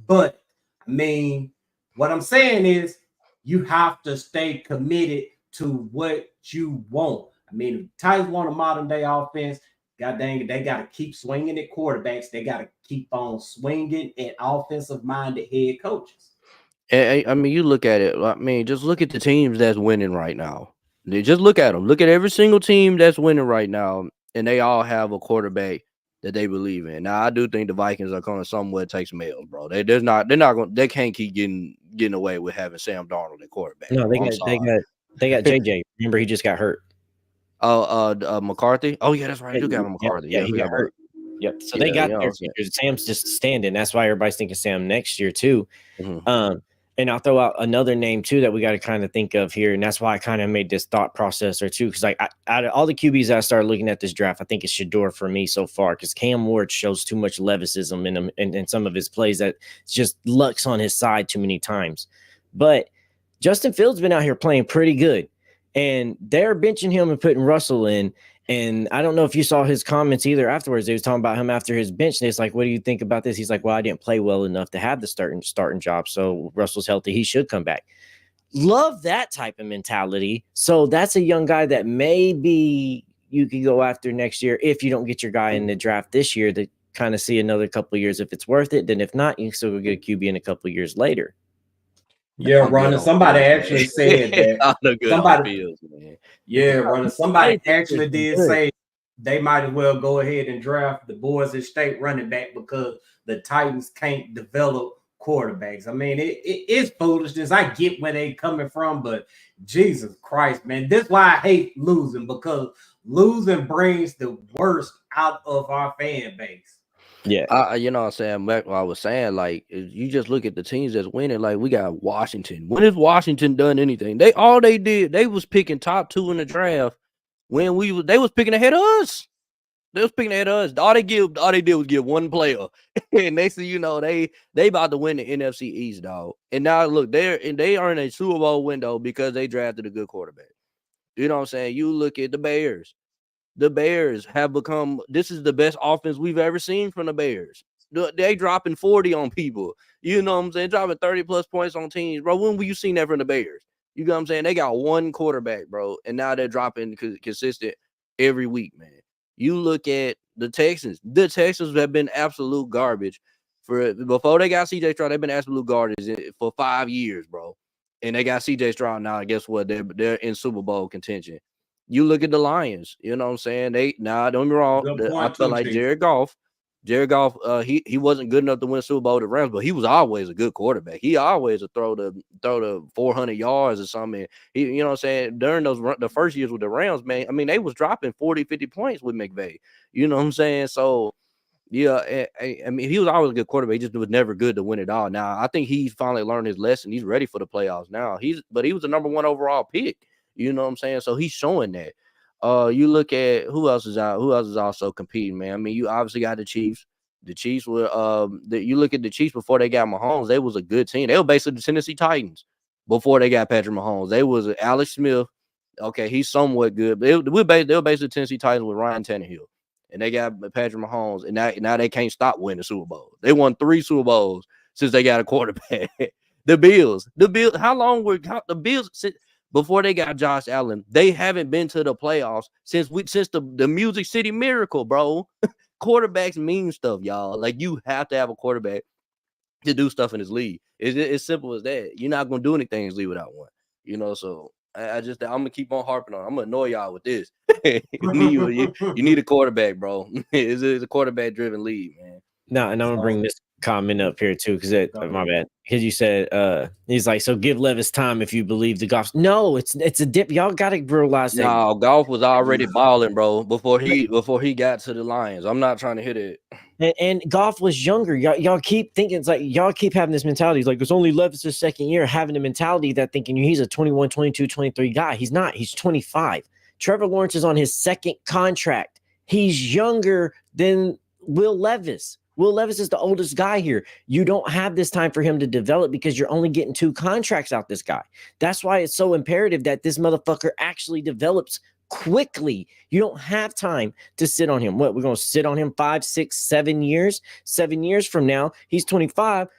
[SPEAKER 4] But, I mean, what I'm saying is you have to stay committed to what you want. I mean, if the Titans want a modern day offense, God dang it, they got to keep swinging at quarterbacks. They got to keep on swinging at offensive-minded head coaches.
[SPEAKER 3] I mean, you look at it. I mean, just look at the teams that's winning right now. Just look at them. Look at every single team that's winning right now, and they all have a quarterback that they believe in. Now, I do think the Vikings are going to somewhat take some L's, bro. They can't keep getting away with having Sam Darnold at quarterback.
[SPEAKER 5] No, they got JJ. Remember, he just got hurt.
[SPEAKER 3] McCarthy. Oh yeah, that's right. I do got McCarthy.
[SPEAKER 5] Yeah, he got hurt. Yep. So they got their futures. Sam's just standing. That's why everybody's thinking Sam next year too. Mm-hmm. And I'll throw out another name too that we got to kind of think of here, and that's why I kind of made this thought process or two. Because out of all the QBs that I started looking at this draft, I think it's Shedeur for me so far. Because Cam Ward shows too much Levisism in him and some of his plays that just lucks on his side too many times. But Justin Fields been out here playing pretty good. And they're benching him and putting Russell in. And I don't know if you saw his comments either afterwards. They was talking about him after his bench. And it's like, what do you think about this? He's like, well, I didn't play well enough to have the starting job. So Russell's healthy. He should come back. Love that type of mentality. So that's a young guy that maybe you could go after next year if you don't get your guy in the draft this year to kind of see another couple of years if it's worth it. Then if not, you can still go get a QB in a couple of years later.
[SPEAKER 4] Yeah, Ronnie, somebody actually said that. Somebody actually did say they might as well go ahead and draft the Boise State running back because the Titans can't develop quarterbacks. I mean, it is foolishness. I get where they coming from, but Jesus Christ, man, this is why I hate losing, because losing brings the worst out of our fan base.
[SPEAKER 5] Yeah.
[SPEAKER 3] You know what I'm saying? Back what I was saying, like you just look at the teams that's winning. Like we got Washington. When has Washington done anything? They did, they was picking top 2 in the draft when they was picking ahead of us. They was picking ahead of us. All they did was give one player, and next thing you know, they about to win the NFC East, dog. And now look, they are in a Super Bowl window because they drafted a good quarterback. You know what I'm saying? You look at the Bears. The Bears have become, this is the best offense we've ever seen from the Bears. They dropping 40 on people. You know what I'm saying? Dropping 30 plus points on teams, bro. When were you seen that from the Bears? You know what I'm saying? They got one quarterback, bro, and now they're dropping consistent every week, man. You look at the Texans. The Texans have been absolute garbage before they got CJ Stroud. They've been absolute garbage for 5 years, bro. And they got CJ Stroud now. Guess what? They're in Super Bowl contention. You look at the Lions, you know what I'm saying? Don't get me wrong. I felt like Jared Goff, he wasn't good enough to win Super Bowl with the Rams, but he was always a good quarterback. He always would throw the 400 yards or something. He, you know what I'm saying? During the first years with the Rams, man, I mean, they was dropping 40, 50 points with McVay. You know what I'm saying? So, yeah, I mean, he was always a good quarterback. He just was never good to win it all. Now, I think he finally learned his lesson. He's ready for the playoffs now. But he was the number 1 overall pick. You know what I'm saying? So he's showing that. You look at who else is out. Who else is also competing, man? I mean, you obviously got the Chiefs. The Chiefs were you look at the Chiefs before they got Mahomes, they was a good team. They were basically the Tennessee Titans before they got Patrick Mahomes. They was Alex Smith. Okay, he's somewhat good. But they were basically the Tennessee Titans with Ryan Tannehill. And they got Patrick Mahomes. And now they can't stop winning the Super Bowl. They won 3 Super Bowls since they got a quarterback. The Bills. How long were the Bills before they got Josh Allen? They haven't been to the playoffs since the Music City Miracle, bro. Quarterbacks mean stuff, y'all. Like, you have to have a quarterback to do stuff in this league. It's simple as that. You're not gonna do anything in this league without one. You know, so I'm gonna keep on harping on. I'm gonna annoy y'all with this. you need a quarterback, bro. It's a quarterback driven league, man.
[SPEAKER 5] No, and I'm gonna bring this comment up here too, because my bad. Because you said he's like, so give Levis time if you believe the Goff. No, it's a dip. Y'all gotta realize that.
[SPEAKER 3] No, Goff was already balling, bro, before he got to the Lions. I'm not trying to hit it.
[SPEAKER 5] And Goff was younger. Y'all keep thinking, it's like y'all keep having this mentality. It's like it's only Levis' second year, having a mentality that thinking he's a 21, 22, 23 guy. He's not. He's 25. Trevor Lawrence is on his second contract. He's younger than Will Levis. Will Levis is the oldest guy here. You don't have this time for him to develop because you're only getting 2 contracts out this guy. That's why it's so imperative that this motherfucker actually develops quickly. You don't have time to sit on him. What, we're going to sit on him 5, 6, 7 years? 7 years from now, he's 25.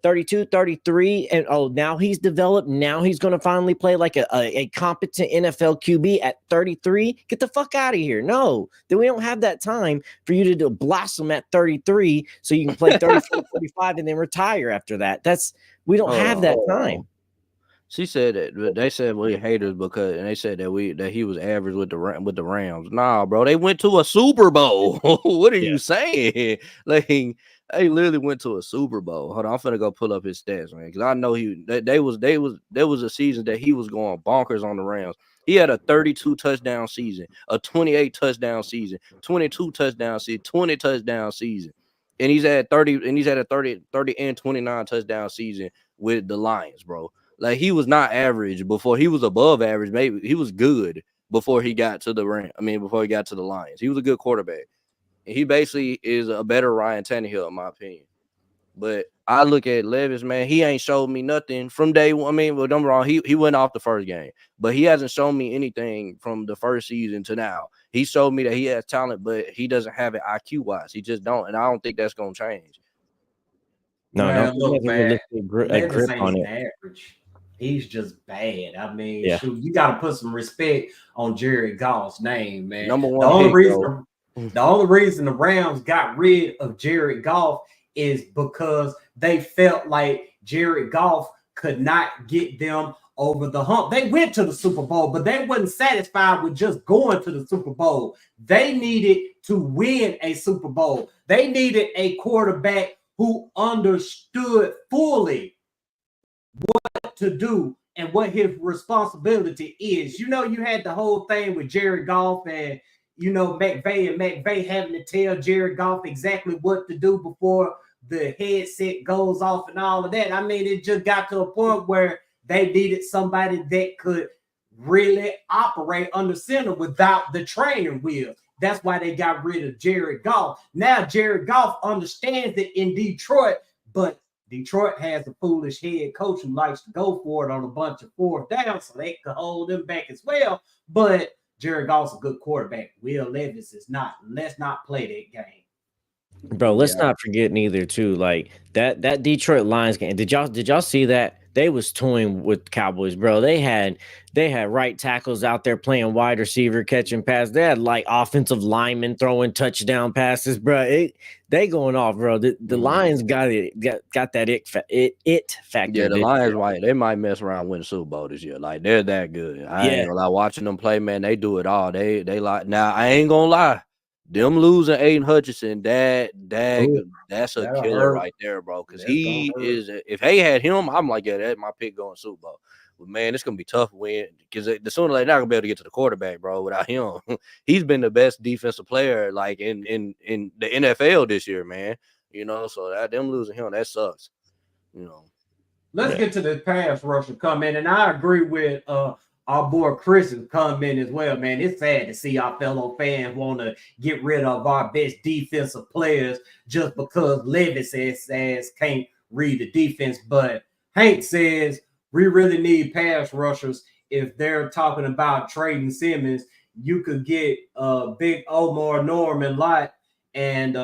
[SPEAKER 5] 32, 33, and now he's developed. Now he's going to finally play like a competent NFL QB at 33. Get the fuck out of here. No, then we don't have that time for you to blossom at 33 so you can play 34, 45 and then retire after that. We don't have that time.
[SPEAKER 3] She said that they said we haters because, and they said that he was average with the Rams. Nah, bro, they went to a Super Bowl. What are you saying? Like, they literally went to a Super Bowl. Hold on, I'm finna go pull up his stats, man, because I know there was a season that he was going bonkers on the Rams. He had a 32 touchdown season, a 28 touchdown season, 22 touchdown season, 20 touchdown season, and he's had a 30 and 29 touchdown season with the Lions, bro. Like, he was not average before. He was above average. Maybe he was good before he got to the before he got to the Lions. He was a good quarterback. And he basically is a better Ryan Tannehill, in my opinion. But I look at Levis, man. He ain't showed me nothing from day one. I mean, well, don't get me wrong. He went off the first game, but he hasn't shown me anything from the first season to now. He showed me that he has talent, but he doesn't have it IQ wise. He just don't, and I don't think that's gonna change.
[SPEAKER 4] No, look, man.
[SPEAKER 5] Grip on it.
[SPEAKER 4] Average. He's just bad. I mean, shoot, you got to put some respect on Jared Goff's name, man.
[SPEAKER 3] Number one.
[SPEAKER 4] The only reason the Rams got rid of Jared Goff is because they felt like Jared Goff could not get them over the hump. They went to the Super Bowl, but they wasn't satisfied with just going to the Super Bowl. They needed to win a Super Bowl. They needed a quarterback who understood fully what to do and what his responsibility is. You know, you had the whole thing with Jared Goff and, McVay having to tell Jared Goff exactly what to do before the headset goes off and all of that. I mean, it just got to a point where they needed somebody that could really operate under center without the training wheel. That's why they got rid of Jared Goff. Now Jared Goff understands it in Detroit, but Detroit has a foolish head coach who likes to go for it on a bunch of fourth downs, so they could hold them back as well. But Jared Goff's a good quarterback. Will Levis is not. Let's not play that game.
[SPEAKER 5] Bro, let's not forget neither too. Like that Detroit Lions game. Did y'all see that? They was toying with Cowboys, bro. They had right tackles out there playing wide receiver, catching passes. They had like offensive linemen throwing touchdown passes, bro. They going off, bro. The Lions got that it factor.
[SPEAKER 3] Yeah, the Lions they might mess around winning Super Bowl this year. Like they're that good. I ain't gonna lie, watching them play, man. They do it all. They like now. I ain't gonna lie. Them losing Aiden Hutchinson, that's a killer right there, bro. Because he is. If they had him, I'm like, yeah, that's my pick going Super Bowl. But man, it's gonna be tough to win because the sooner they're not gonna be able to get to the quarterback, bro. Without him, he's been the best defensive player like in the NFL this year, man. So that them losing him, that sucks.
[SPEAKER 4] Let's get to the pass rusher comment, and I agree with our boy Chris's comment as well, man. It's sad to see our fellow fans want to get rid of our best defensive players just because Levis says can't read the defense. But Hank says we really need pass rushers. If they're talking about trading Simmons, you could get big Omar Norman Lott and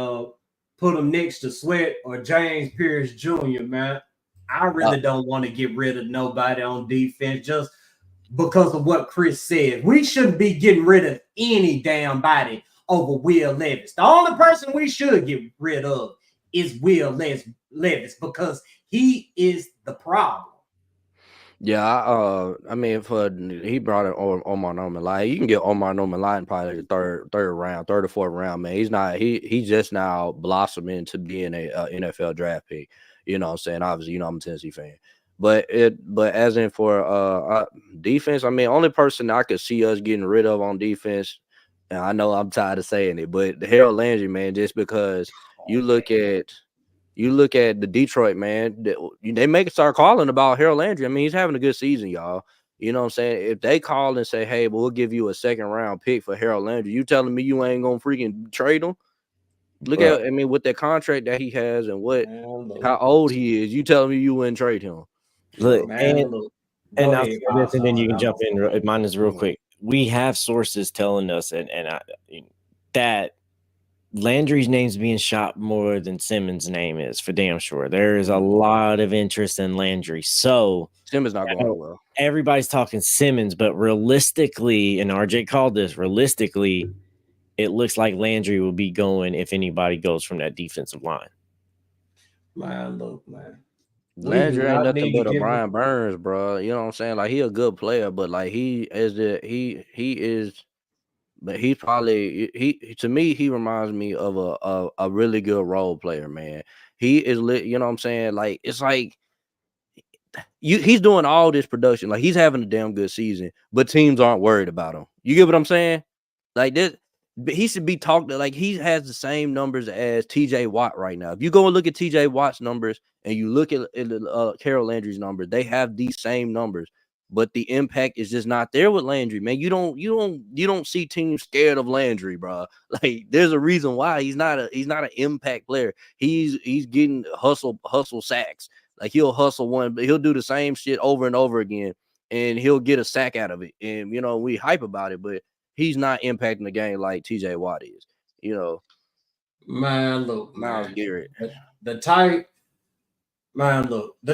[SPEAKER 4] put him next to Sweat or James Pierce Jr., man. I really don't want to get rid of nobody on defense just because of what Chris said. We shouldn't be getting rid of any damn body over Will Levis. The only person we should get rid of is Will Levis because he is the problem.
[SPEAKER 3] Yeah, I mean, he brought it Omar Norman Lott. You can get Omar Norman Lott in probably the third or fourth round, man. He's not. He just now blossoming to being a NFL draft pick. You know what I'm saying? Obviously, I'm a Tennessee fan. But as in for defense, I mean, only person I could see us getting rid of on defense, and I know I'm tired of saying it, but Harold Landry, man, just because you look at the Detroit, man, they make it start calling about Harold Landry. I mean, he's having a good season, y'all. You know what I'm saying? If they call and say, hey, but we'll give you a second round pick for Harold Landry, you telling me you ain't gonna freaking trade him? Look at, I mean, with the contract that he has and how old he is, you telling me you wouldn't trade him?
[SPEAKER 5] Look, and I'll say this, and then you can jump in. Mine is real quick. We have sources telling us, that Landry's name's being shot more than Simmons' name is for damn sure. There is a lot of interest in Landry, so
[SPEAKER 3] Simmons not going well.
[SPEAKER 5] Everybody's talking Simmons, but realistically, and RJ called this realistically, it looks like Landry will be going if anybody goes from that defensive line.
[SPEAKER 4] Man, look, man.
[SPEAKER 3] Landry ain't nothing but a Brian Burns, bro. You know what I'm saying? Like, he a good player, but like but he's probably to me, he reminds me of a really good role player, man. He is lit, you know what I'm saying? Like, it's like he's doing all this production, like he's having a damn good season, but teams aren't worried about him. You get what I'm saying? Like this. But he should be talked to like he has the same numbers as TJ Watt right now. If you go and look at TJ Watt's numbers and you look at Harold Landry's numbers, they have these same numbers, but the impact is just not there with Landry, man. You don't see teams scared of Landry, bro. Like there's a reason why he's not an impact player. He's getting hustle sacks. Like he'll hustle one, but he'll do the same shit over and over again, and he'll get a sack out of it. And we hype about it, but he's not impacting the game like TJ Watt is,
[SPEAKER 4] Man, look,
[SPEAKER 3] Myles Garrett.
[SPEAKER 4] The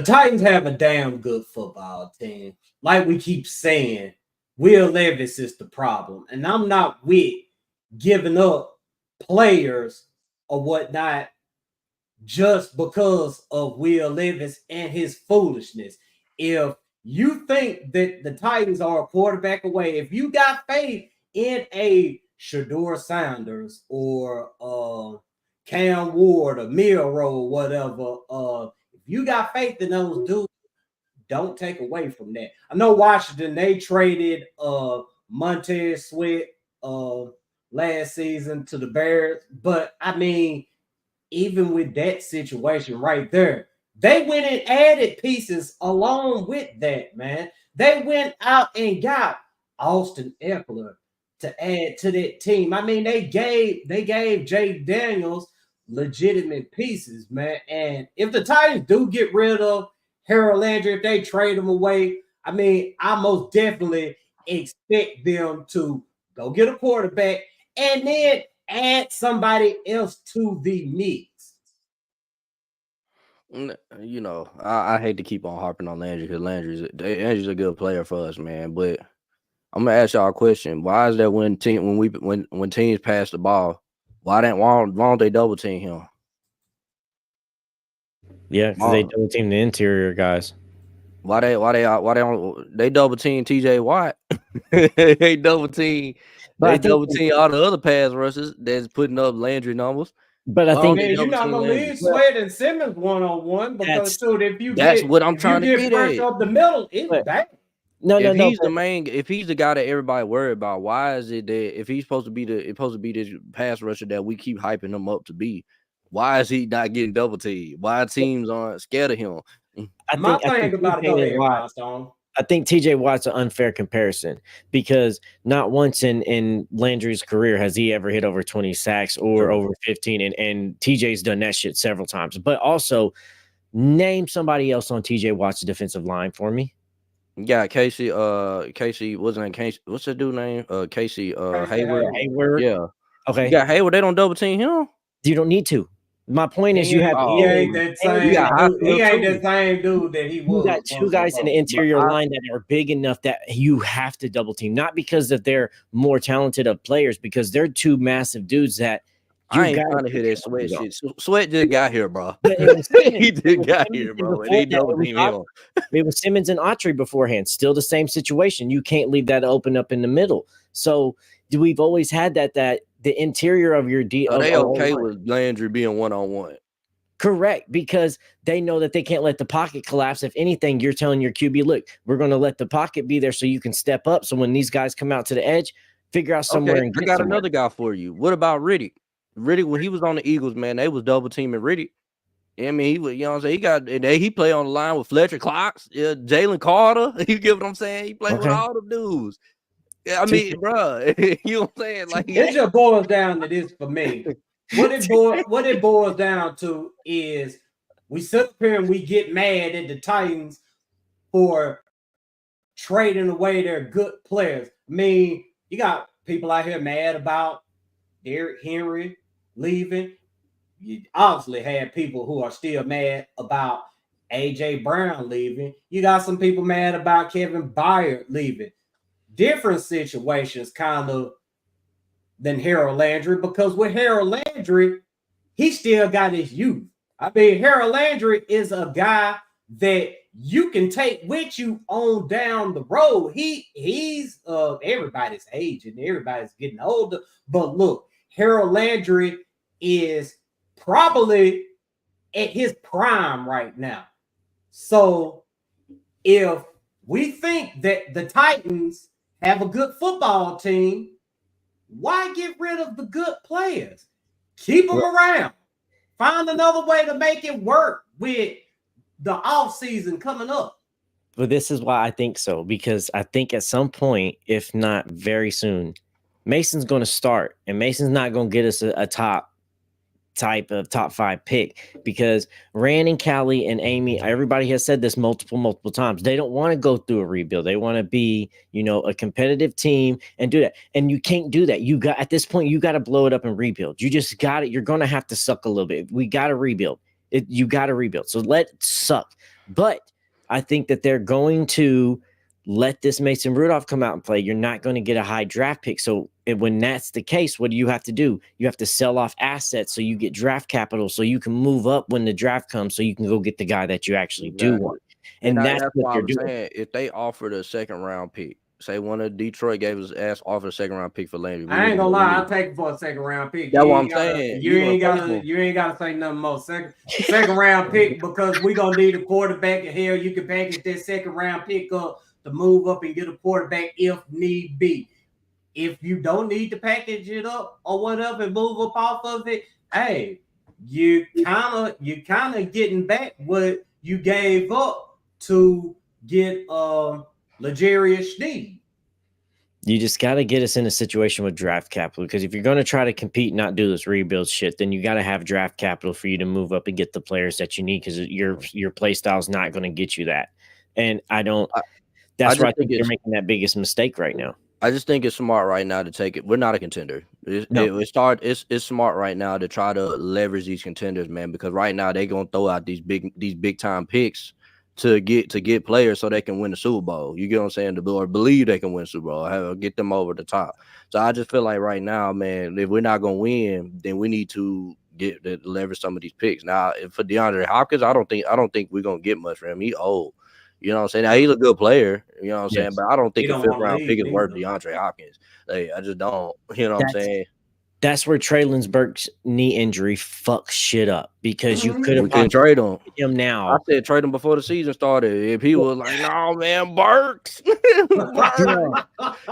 [SPEAKER 4] Titans have a damn good football team. Like we keep saying, Will Levis is the problem. And I'm not with giving up players or whatnot just because of Will Levis and his foolishness. If you think that the Titans are a quarterback away, if you got faith in a Shedeur Sanders or Cam Ward or Milroe or whatever, if you got faith in those dudes, don't take away from that. I know Washington, they traded Montez Sweat last season to the Bears. But I mean, even with that situation right there, they went and added pieces along with that, man. They went out and got Austin Eckler to add to that team. I mean, they gave Jay Daniels legitimate pieces, man. And if the Titans do get rid of Harold Landry, if they trade him away, I mean, I most definitely expect them to go get a quarterback and then add somebody else to the mix.
[SPEAKER 3] You know, I hate to keep on harping on Landry because Landry's a good player for us, man. But I'm gonna ask y'all a question: why is that when teams pass the ball, why don't they double team him?
[SPEAKER 5] Yeah, because they double team the interior guys.
[SPEAKER 3] Why they don't they double team TJ Watt? They double team all the other pass rushers that's putting up Landry numbers.
[SPEAKER 5] But I think
[SPEAKER 4] you're not gonna leave Sweat and Simmons one-on-one because
[SPEAKER 3] that's what I'm trying to get
[SPEAKER 4] at. Up the middle, it's bad.
[SPEAKER 3] If he's the guy that everybody worried about, why is it that if he's supposed to be this pass rusher that we keep hyping him up to be, why is he not getting double teamed? Why teams aren't scared of him?
[SPEAKER 5] I think TJ Watt's an unfair comparison because not once in Landry's career has he ever hit over 20 sacks or over 15, and TJ's done that shit several times. But also, name somebody else on TJ Watt's defensive line for me.
[SPEAKER 3] Yeah, Casey, wasn't it Casey? What's that dude name? Casey Hayward.
[SPEAKER 5] Hayward.
[SPEAKER 3] Yeah.
[SPEAKER 5] Okay.
[SPEAKER 3] You got Hayward. They don't double team him.
[SPEAKER 5] You don't need to. My point is, he ain't
[SPEAKER 4] that same dude that he was.
[SPEAKER 5] You got two guys in the interior line that are big enough that you have to double team, not because that they're more talented of players, because they're two massive dudes that.
[SPEAKER 3] I ain't trying to hear that Sweat shit. Sweat just got here, bro. He just got here, bro.
[SPEAKER 5] It was Simmons and Autry beforehand. Still the same situation. You can't leave that open up in the middle. So we've always had that the interior of your D.
[SPEAKER 3] Are they okay with Landry being one-on-one?
[SPEAKER 5] Correct, because they know that they can't let the pocket collapse. If anything, you're telling your QB, look, we're going to let the pocket be there so you can step up. So when these guys come out to the edge, figure out somewhere.
[SPEAKER 3] Okay, I got another guy for you. What about Riddick? Riddick, when he was on the Eagles, man, they was double teaming Riddick. I mean, he was, you know what I'm saying? He played on the line with Fletcher Cox, Jalen Carter. You get what I'm saying? He played with all the dudes. Yeah, I mean, bro, you know what I'm saying? Like,
[SPEAKER 4] it just boils down to this for me. What it boils down to is we sit up here and we get mad at the Titans for trading away their good players. I mean, you got people out here mad about Derrick Henry leaving. You obviously have people who are still mad about A.J. Brown leaving. You got some people mad about Kevin Byard leaving. Different situations kind of than Harold Landry, because with Harold Landry, he still got his youth. I mean, Harold Landry is a guy that you can take with you on down the road. He's everybody's age and everybody's getting older. But look, Harold Landry is probably at his prime right now. So if we think that the Titans have a good football team, why get rid of the good players? Keep them around. Find another way to make it work with the offseason coming up.
[SPEAKER 5] But this is why I think so, because I think at some point, if not very soon, Mason's going to start, and Mason's not going to get us a top 5 pick, because Rand and Callie and Amy, everybody has said this multiple times. They don't want to go through a rebuild. They want to be, a competitive team and do that. And you can't do that. At this point, you got to blow it up and rebuild. You just got it. You're going to have to suck a little bit. We got to rebuild. You got to rebuild. So let it suck. But I think that they're going to let this Mason Rudolph come out and play. You're not going to get a high draft pick. So when that's the case, what do you have to do? You have to sell off assets so you get draft capital so you can move up when the draft comes so you can go get the guy that you actually do want. And that's what they're doing.
[SPEAKER 3] Saying, if they offered a second round pick, say one of Detroit gave us offered a second round pick for Landry.
[SPEAKER 4] I ain't gonna lie, I'll take it for a second round pick.
[SPEAKER 3] That's what I'm saying.
[SPEAKER 4] You ain't gotta say nothing more. Second round pick, because we gonna need a quarterback, and hell, you can package that second round pick up to move up and get a quarterback if need be. if you don't need to package it up or whatever and move up off of it, hey, you kind of getting back what you gave up to get L'Jarius Sneed.
[SPEAKER 5] You just got to get us in a situation with draft capital, because if you're going to try to compete and not do this rebuild shit, then you got to have draft capital for you to move up and get the players that you need, because your play style is not going to get you that. And that's why I think you're making that biggest mistake right now.
[SPEAKER 3] I just think it's smart right now to take it. We're not a contender. It's smart right now to try to leverage these contenders, man, because right now they're gonna throw out these big time picks to get players so they can win the Super Bowl. You get what I'm saying? Or believe they can win the Super Bowl, get them over the top. So I just feel like right now, man, if we're not gonna win, then we need to leverage some of these picks. Now, for DeAndre Hopkins, I don't think we're gonna get much for him. He's old. You know what I'm saying? Now, he's a good player, you know what I'm saying? But I don't think a fifth-round pick is worth DeAndre Hopkins. Like, I just don't. You know what I'm saying?
[SPEAKER 5] That's where Treylon Burks' knee injury fucks shit up, because you could have
[SPEAKER 3] trade him
[SPEAKER 5] now.
[SPEAKER 3] I said trade him before the season started. If he was like, no, man, Burks,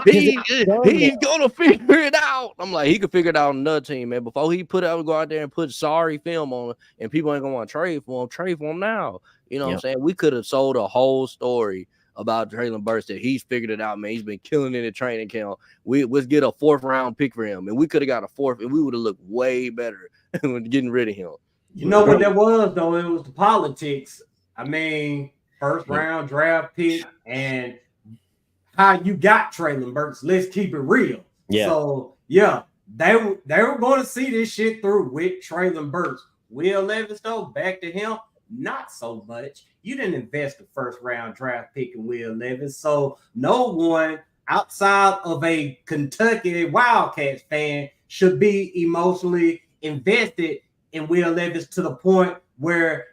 [SPEAKER 3] he's gonna figure it out. I'm like, he could figure it out on another team, man. Before he go out there and put sorry film on, and people ain't gonna want to trade for him now. You know what I'm saying? We could have sold a whole story about Treylon Burks that he's figured it out, man. He's been killing in the training camp. Let's get a 4th-round pick for him, and we could have got a 4th, and we would have looked way better getting rid of him.
[SPEAKER 4] You know what that was, though? It was the politics. I mean, 1st-round draft pick, and how you got Treylon Burks. Let's keep it real.
[SPEAKER 5] Yeah.
[SPEAKER 4] So yeah, they were going to see this shit through with Treylon Burks. Will Levis, though, back to him. Not so much. You didn't invest the 1st-round draft pick in Will Levis, so no one outside of a Kentucky Wildcats fan should be emotionally invested in Will Levis to the point where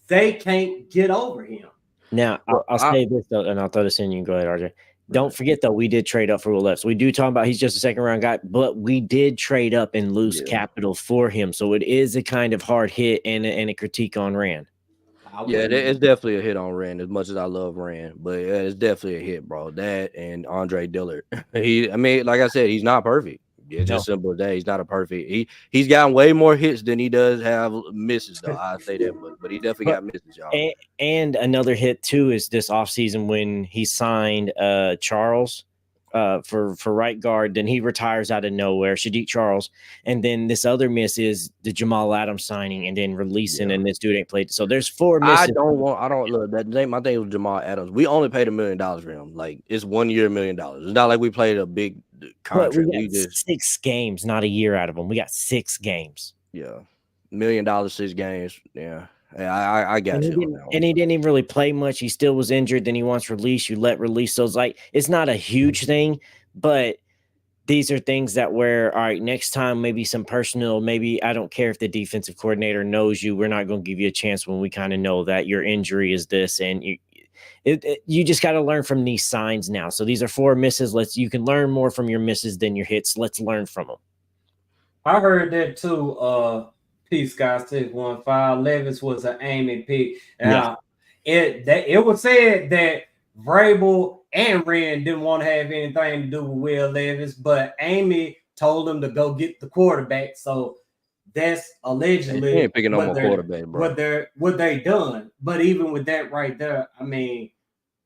[SPEAKER 4] they can't get over him.
[SPEAKER 5] Now, I'll say this, though, and I'll throw this in. You can go ahead, RJ. Don't forget, though, we did trade up for Will Levis. We do talk about he's just a 2nd-round guy, but we did trade up and lose capital for him. So it is a kind of hard hit and a critique on Rand.
[SPEAKER 3] Yeah, it's definitely a hit on Rand, as much as I love Rand, but yeah, it's definitely a hit, bro. That and Andre Dillard. Like I said, he's not perfect. It's just simple as that. He's not a perfect. He's gotten way more hits than he does have misses, though. I say that, but he definitely got misses, y'all.
[SPEAKER 5] And another hit too is this offseason when he signed Charles for right guard. Then he retires out of nowhere, Sadiq Charles, and then this other miss is the Jamal Adams signing and then releasing, and this dude ain't played. So there's 4 misses.
[SPEAKER 3] I don't look that name. My thing was Jamal Adams. We only paid $1 million for him. Like, it's 1 year, $1 million. It's not like we played a big contract.
[SPEAKER 5] We got 6 games, not a year out of them. We got 6 games.
[SPEAKER 3] Yeah, $1 million, 6 games. Yeah. I got you.
[SPEAKER 5] And he didn't even really play much. He still was injured. Then he wants release. You let release. So it's like, it's not a huge thing, but these are things that where, all right, next time, maybe some personnel, maybe I don't care if the defensive coordinator knows you. We're not going to give you a chance when we kind of know that your injury is this. And you just got to learn from these signs now. So these are 4 misses. You can learn more from your misses than your hits. Let's learn from them.
[SPEAKER 4] I heard that too. Peace, guys. 615. Levis was an aiming pick. It was said that Vrabel and Rand didn't want to have anything to do with Will Levis, but Amy told him to go get the quarterback. So that's allegedly
[SPEAKER 3] ain't picking no more quarterback, bro.
[SPEAKER 4] What they done. But even with that right there, I mean,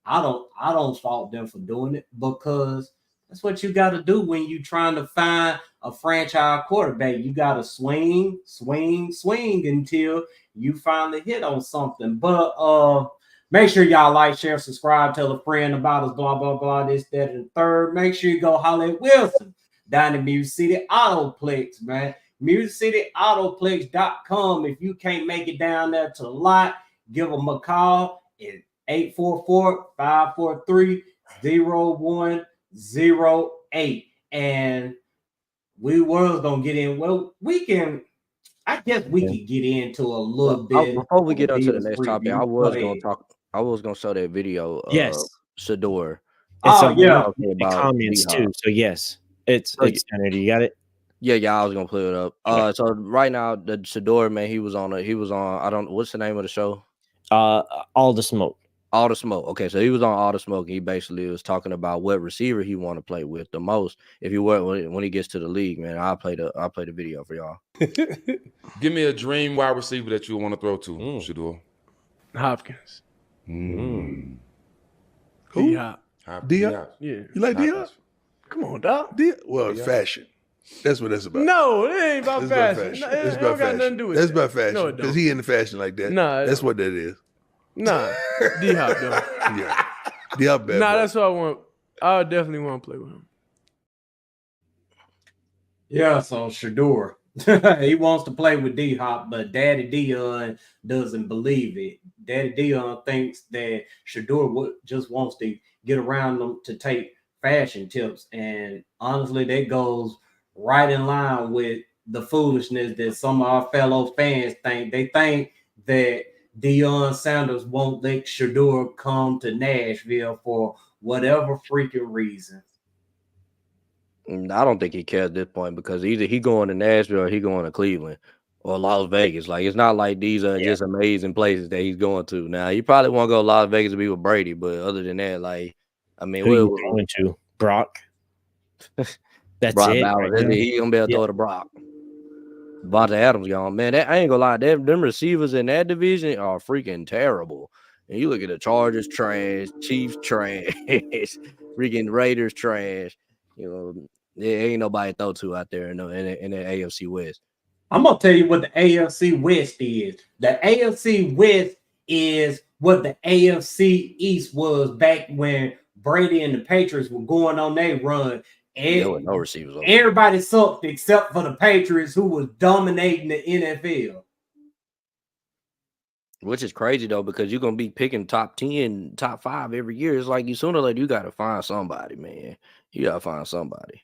[SPEAKER 4] I don't fault them for doing it, because that's what you got to do when you're trying to find a franchise quarterback. You got to swing until you finally hit on something. But make sure y'all like, share, subscribe, tell a friend about us, blah, blah, blah, this, that, and the third. Make sure you go holler at Wilson down in Music City Autoplex, man. MusicCityAutoplex.com. If you can't make it down there to the lot, give them a call at 844-543-0108. And we was gonna get in. Well, I guess we could get into a little bit
[SPEAKER 3] before we get on to the next topic. I was gonna show that video of Shedeur.
[SPEAKER 5] The comments too. So yes, it's Senator. You got it.
[SPEAKER 3] Yeah, I was gonna play it up. So right now, the Shedeur, man, he was on. I don't. What's the name of the show?
[SPEAKER 5] All the Smoke.
[SPEAKER 3] All the Smoke. Okay, so he was on All the Smoke. And he basically was talking about what receiver he want to play with the most. If he were when he gets to the league, man, I'll play the video for y'all.
[SPEAKER 7] Give me a dream wide receiver that you want to throw to, Shador.
[SPEAKER 8] Hopkins.
[SPEAKER 9] Who?
[SPEAKER 8] D-Hop.
[SPEAKER 9] D-Hop?
[SPEAKER 8] Yeah.
[SPEAKER 9] You like D-Hop?
[SPEAKER 8] Come on, dog.
[SPEAKER 9] Well, fashion. That's what that's about.
[SPEAKER 8] No, it ain't about
[SPEAKER 9] It's
[SPEAKER 8] fashion. No,
[SPEAKER 9] It's
[SPEAKER 8] it
[SPEAKER 9] about
[SPEAKER 8] don't got
[SPEAKER 9] fashion.
[SPEAKER 8] nothing to do with
[SPEAKER 9] That's
[SPEAKER 8] that.
[SPEAKER 9] about fashion.
[SPEAKER 8] No, it
[SPEAKER 9] Because
[SPEAKER 8] don't.
[SPEAKER 9] he into fashion like that.
[SPEAKER 8] Nah,
[SPEAKER 9] That's what that is.
[SPEAKER 8] Nah, D-Hop, though.
[SPEAKER 9] Yeah. D-Hop bad
[SPEAKER 8] Nah,
[SPEAKER 9] boy.
[SPEAKER 8] that's what I want. I definitely want to play with him.
[SPEAKER 4] Yeah, so Shador. He wants to play with D-Hop, but Daddy Dion doesn't believe it. Daddy Dion thinks that Shador just wants to get around them to take fashion tips. And honestly, that goes right in line with the foolishness that some of our fellow fans think. They think that Deion Sanders won't let Shador come to Nashville for whatever freaking reason.
[SPEAKER 3] I don't think he cares at this point because either he going to Nashville or he going to Cleveland or Las Vegas. Like it's not like these are just amazing places that he's going to. Now he probably want to go to Las Vegas to be with Brady, but other than that, like I mean,
[SPEAKER 5] Who you going to? Brock. That's
[SPEAKER 3] Brock
[SPEAKER 5] it.
[SPEAKER 3] Bowers,
[SPEAKER 5] right now.
[SPEAKER 3] he gonna be able to throw to Brock. Vontae Adams gone, man. I ain't gonna lie, them receivers in that division are freaking terrible. And you look at the Chargers trash, Chiefs trash, freaking Raiders trash. You know, there ain't nobody to throw to out there in the AFC West.
[SPEAKER 4] I'm gonna tell you what the AFC West is. The AFC West is what the AFC East was back when Brady and the Patriots were going on their run.
[SPEAKER 3] There were no receivers.
[SPEAKER 4] Everybody sucked except for the Patriots, who was dominating the NFL.
[SPEAKER 3] Which is crazy though, because you're gonna be picking top 10, top 5 every year. It's like you sooner or later you gotta find somebody, man. You gotta find somebody.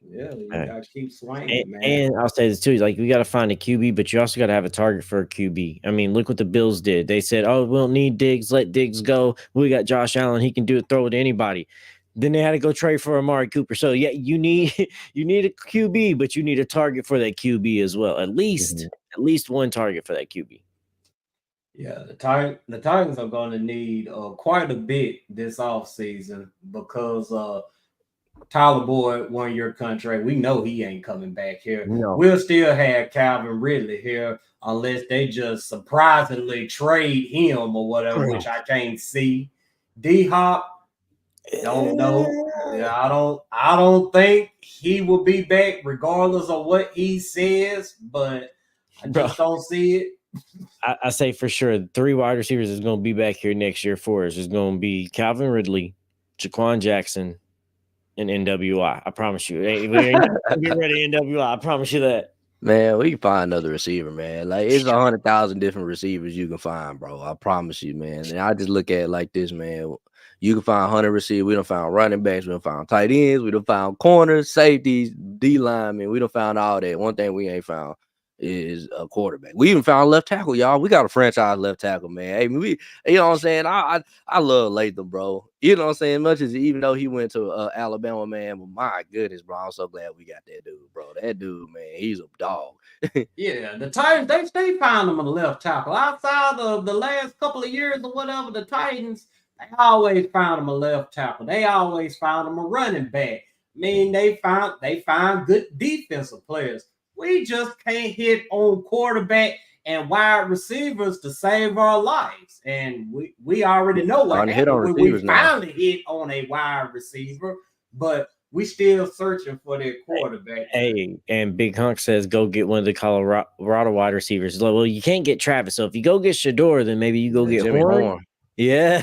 [SPEAKER 4] Yeah, you gotta keep swinging,
[SPEAKER 5] And,
[SPEAKER 4] man.
[SPEAKER 5] and I'll say this too: like we got to find a QB, but you also got to have a target for a QB. I mean, look what the Bills did. They said, "Oh, we don't need Diggs. Let Diggs go. We got Josh Allen. He can do it. Throw it to anybody." Then they had to go trade for Amari Cooper. So yeah, you need a QB, but you need a target for that QB as well. At least one target for that QB.
[SPEAKER 4] Yeah, the Titans are going to need quite a bit this offseason because Tyler Boyd, 1-year contract. We know he ain't coming back here.
[SPEAKER 5] No.
[SPEAKER 4] We'll still have Calvin Ridley here unless they just surprisingly trade him or whatever, which I can't see. D-Hop, don't know. Yeah, I don't think he will be back regardless of what he says, but I just don't see it.
[SPEAKER 5] I say for sure 3 wide receivers is going to be back here next year for us. It's going to be Calvin Ridley, Jaquan Jackson, and NWI. I promise you. We ain't get ready NWI. I promise you that.
[SPEAKER 3] Man, we can find another receiver, man. Like it's 100,000 different receivers you can find, bro. I promise you, man. And I just look at it like this, man. You can find 100 receivers. We done found running backs. We done found tight ends. We done found corners, safeties, D linemen. We done found all that. One thing we ain't found is a quarterback. We even found left tackle, y'all. We got a franchise left tackle, man. Hey, you know what I'm saying? I love Latham, bro. You know what I'm saying? Much as even though he went to Alabama, man, but my goodness, bro, I'm so glad we got that dude, bro. That dude, man, he's a dog.
[SPEAKER 4] Yeah, the Titans, they found him a left tackle. Outside of the last couple of years or whatever, the Titans, they always found him a left tackle. They always found him a running back. I mean, they found good defensive players. We just can't hit on quarterback and wide receivers to save our lives. And we already know what happened when we finally hit on a wide receiver, but we still searching for that quarterback.
[SPEAKER 5] Hey, and Big Hunk says go get one of the Colorado wide receivers. Well, you can't get Travis. So if you go get Shador, then maybe you go get
[SPEAKER 3] Jimmy
[SPEAKER 5] Horn. Yeah.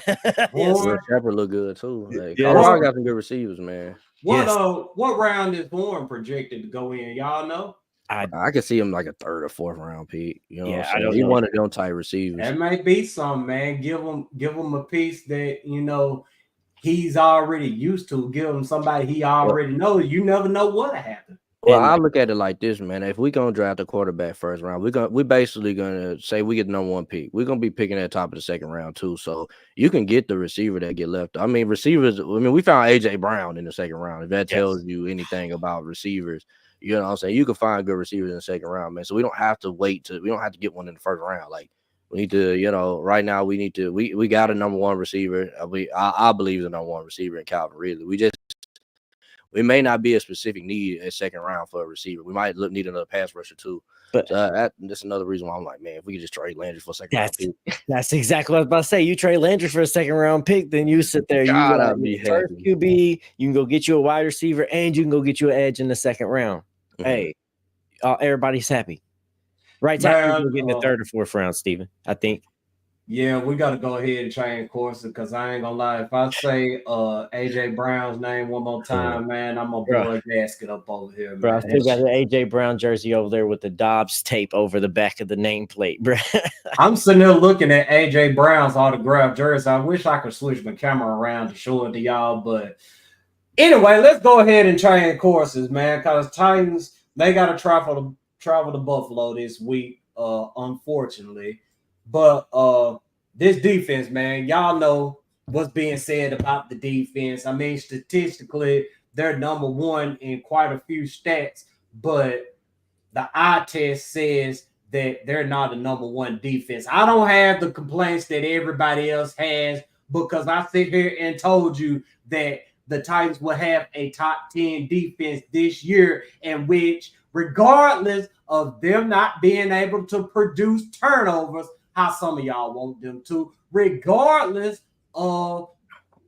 [SPEAKER 3] Horn Shepard look good too. Like, Colorado got some good receivers, man.
[SPEAKER 4] What round is Horn projected to go in? Y'all know?
[SPEAKER 3] I could see him like a 3rd or 4th round pick. You know, what I'm saying?
[SPEAKER 5] I don't
[SPEAKER 3] He
[SPEAKER 5] know.
[SPEAKER 3] one of them type receivers.
[SPEAKER 4] That might be some, man. Give him a piece that he's already used to. Give him somebody he already knows. You never know what'll happen.
[SPEAKER 3] Well, I look at it like this, man. If we gonna draft a quarterback 1st round, we're basically gonna say we get the number 1 pick. We're gonna be picking at the top of the 2nd round too. So you can get the receiver that get left. I mean, receivers. I mean, we found AJ Brown in the 2nd round. If that tells you anything about receivers, you know what I'm saying? You can find good receivers in the 2nd round, man. So we don't have to wait we don't have to get one in the 1st round. Like We need to, you know, right now we need to. We got a number one receiver. I believe the number one receiver in Calvin Ridley. We may not be a specific need a second round for a receiver. We might need another pass rusher too.
[SPEAKER 5] But
[SPEAKER 3] so that's another reason why I'm like, man, if we could just trade Landry for a second round pick.
[SPEAKER 5] That's exactly what I was about to say. You trade Landry for a second round pick, then you sit there. You got first QB. You can go get you a wide receiver, and you can go get you an edge in the second round. Mm-hmm. Hey, everybody's happy. Right tackle getting the third or fourth round, Steven, I think.
[SPEAKER 4] Yeah, we got to go ahead and change courses because I ain't gonna lie. If I say AJ Brown's name one more time, man, I'm gonna blow a gasket up over here,
[SPEAKER 5] bro.
[SPEAKER 4] Man.
[SPEAKER 5] I still got the AJ Brown jersey over there with the Dobbs tape over the back of the nameplate, bro.
[SPEAKER 4] I'm sitting there looking at AJ Brown's autographed jersey. I wish I could switch my camera around to show it to y'all, but anyway, let's go ahead and change courses, man. Because Titans, they got to travel to Buffalo this week, unfortunately. But this defense, man, y'all know what's being said about the defense. I mean, statistically, they're number one in quite a few stats, but the eye test says that they're not a number one defense. I don't have the complaints that everybody else has because I sit here and told you that the Titans will have a top 10 defense this year, in which, regardless of them not being able to produce turnovers, how some of y'all want them to, regardless of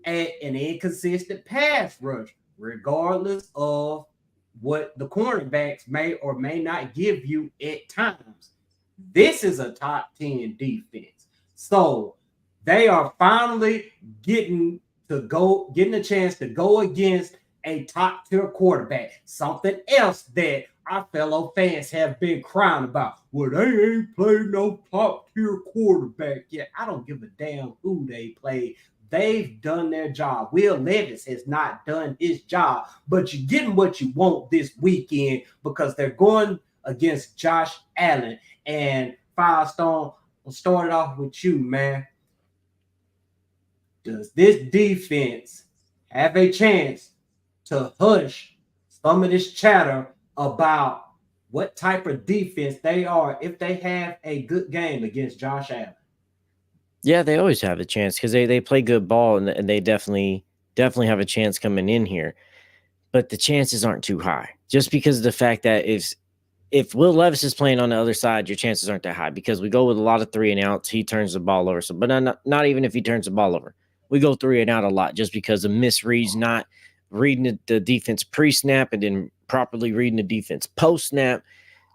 [SPEAKER 4] an inconsistent pass rush, regardless of what the cornerbacks may or may not give you at times. This is a top 10 defense. So they are finally getting a chance to go against a top tier quarterback. Something else that our fellow fans have been crying about. Well, they ain't played no top tier quarterback yet. I don't give a damn who they played. They've done their job. Will Levis has not done his job, but you're getting what you want this weekend because they're going against Josh Allen. And Firestone, will start it off with you, man. Does this defense have a chance to hush some of this chatter about what type of defense they are if they have a good game against Josh Allen?
[SPEAKER 5] Yeah, they always have a chance because they play good ball and they definitely have a chance coming in here. But the chances aren't too high just because of the fact that if Will Levis is playing on the other side, your chances aren't that high because we go with a lot of 3 and outs. He turns the ball over. But not even if he turns the ball over. We go 3 and out a lot just because of misreads, not reading the defense pre-snap and then properly reading the defense post-snap.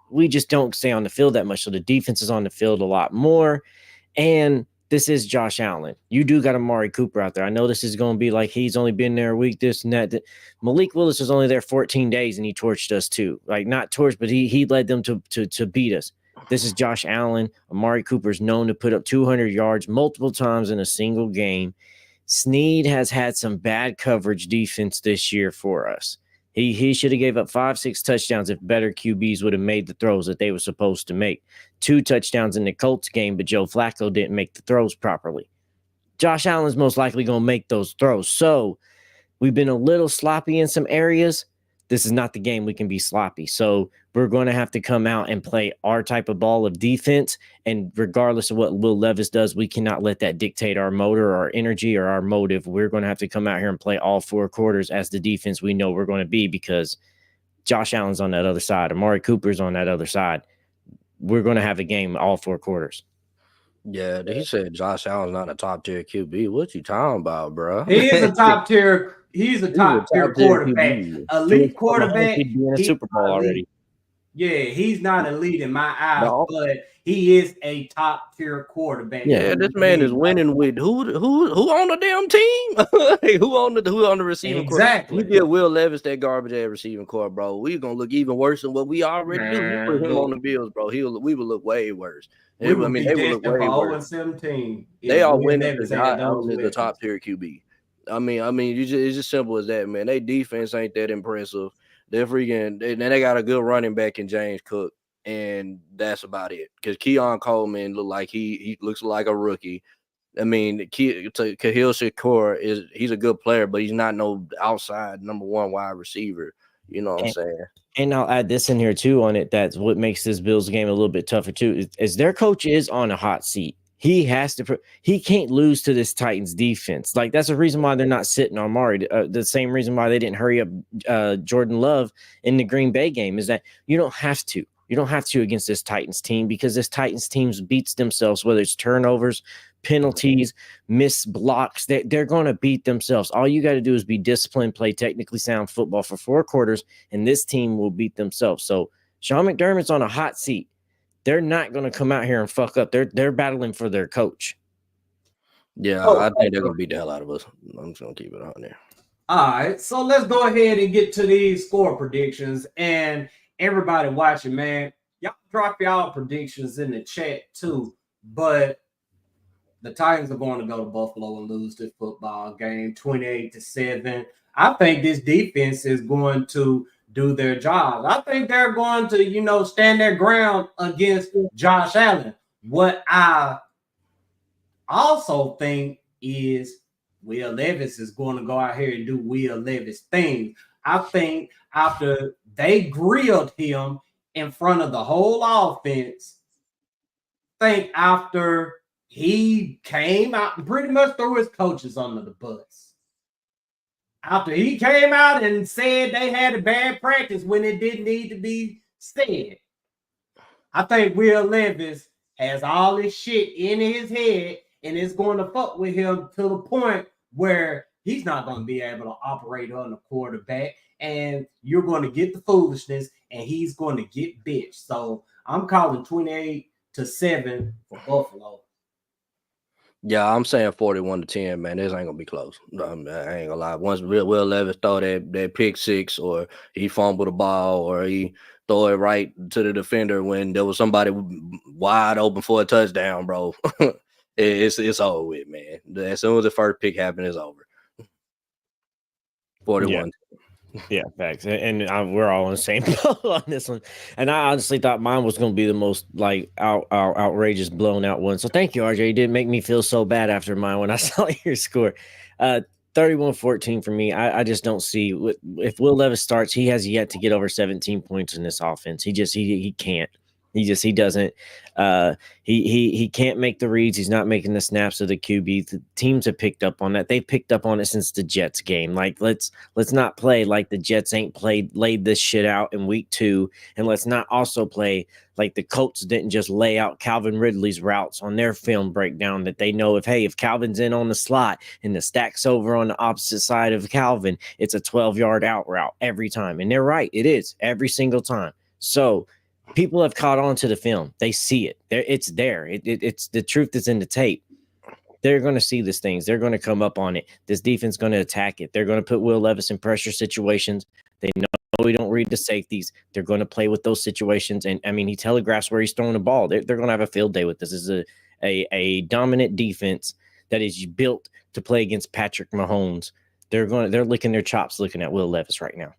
[SPEAKER 5] We just don't stay on the field that much. So the defense is on the field a lot more. And this is Josh Allen. You do got Amari Cooper out there. I know this is going to be like he's only been there a week, this and that. Malik Willis was only there 14 days and he torched us too. Like not torched, but he led them to beat us. This is Josh Allen. Amari Cooper's known to put up 200 yards multiple times in a single game. Snead has had some bad coverage defense this year for us. He should have gave up 5-6 touchdowns if better QBs would have made the throws that they were supposed to make. 2 touchdowns in the Colts game, but Joe Flacco didn't make the throws properly. Josh Allen's most likely going to make those throws. So we've been a little sloppy in some areas. This is not the game we can be sloppy. So we're going to have to come out and play our type of ball of defense. And regardless of what Will Levis does, we cannot let that dictate our motor, our energy, or our motive. We're going to have to come out here and play all 4 quarters as the defense we know we're going to be because Josh Allen's on that other side. Amari Cooper's on that other side. We're going to have a game all 4 quarters.
[SPEAKER 3] Yeah, he said Josh Allen's not a top tier QB. What you talking about, bro?
[SPEAKER 4] He is a top tier. He's a top tier quarterback, elite quarterback.
[SPEAKER 5] He'd be in a Super Bowl already.
[SPEAKER 4] Yeah, he's not elite in my eyes, but he is a top tier quarterback.
[SPEAKER 3] Yeah, this man is winning with who on the damn team? who on the receiving court?
[SPEAKER 4] Exactly.
[SPEAKER 3] You give Will Levis that garbage at receiving court, bro. We're gonna look even worse than what we already do. You put him on the Bills, bro. We would look way worse. They would look way worse.
[SPEAKER 4] 17.
[SPEAKER 3] They are winning because Allen is the top tier QB. I mean, it's just simple as that, man. They defense ain't that impressive. They're freaking, and they got a good running back in James Cook, and that's about it. Because Keon Coleman look like he looks like a rookie. I mean, Khalil Shakur he's a good player, but he's not no outside number 1 wide receiver. You know what I'm saying?
[SPEAKER 5] And I'll add this in here too on it. That's what makes this Bills game a little bit tougher too. Is their coach is on a hot seat. He has to. He can't lose to this Titans defense. Like that's the reason why they're not sitting on Mari. The same reason why they didn't hurry up Jordan Love in the Green Bay game is that you don't have to. You don't have to against this Titans team because this Titans team beats themselves, whether it's turnovers, penalties, missed blocks. They're going to beat themselves. All you got to do is be disciplined, play technically sound football for 4 quarters, and this team will beat themselves. So Sean McDermott's on a hot seat. They're not going to come out here and fuck up. They're battling for their coach.
[SPEAKER 3] Yeah, I think they're going to beat the hell out of us. I'm just going to keep it on there.
[SPEAKER 4] All right, so let's go ahead and get to these score predictions. And everybody watching, man, y'all drop y'all predictions in the chat too. But the Titans are going to go to Buffalo and lose this football game 28-7. I think this defense is going to do their job. I think they're going to, stand their ground against Josh Allen. What I also think is Will Levis is going to go out here and do Will Levis things. I think after they grilled him in front of the whole offense, after he came out and pretty much threw his coaches under the bus. After he came out and said they had a bad practice when it didn't need to be said, I think Will Levis has all this shit in his head and it's going to fuck with him to the point where he's not going to be able to operate on the quarterback, and you're going to get the foolishness and he's going to get bitched. So I'm calling 28-7 for Buffalo.
[SPEAKER 3] Yeah, I'm saying 41-10, man. This ain't gonna be close. I ain't gonna lie. Once Will Levis throw that pick six, or he fumbled the ball, or he throw it right to the defender when there was somebody wide open for a touchdown, bro, it's over with, man. As soon as the first pick happened, it's over. 41.
[SPEAKER 5] Yeah, facts. And we're all on the same boat on this one. And I honestly thought mine was going to be the most outrageous blown out one. So thank you, RJ. You didn't make me feel so bad after mine when I saw your score. 31-14 for me. I just don't see if Will Levis starts, he has yet to get over 17 points in this offense. He can't. He doesn't. He can't make the reads. He's not making the snaps of the QB. The teams have picked up on that. They picked up on it since the Jets game. Like let's not play like the Jets ain't laid this shit out in week 2, and let's not also play like the Colts didn't just lay out Calvin Ridley's routes on their film breakdown that they know if Calvin's in on the slot and the stack's over on the opposite side of Calvin, it's a 12-yard out route every time. And they're right. It is every single time. So people have caught on to the film. They see it. It's there. It's the truth that's in the tape. They're going to see these things. They're going to come up on it. This defense is going to attack it. They're going to put Will Levis in pressure situations. They know we don't read the safeties. They're going to play with those situations. And, I mean, he telegraphs where he's throwing the ball. They're going to have a field day with this. This is a dominant defense that is built to play against Patrick Mahomes. They're licking their chops looking at Will Levis right now.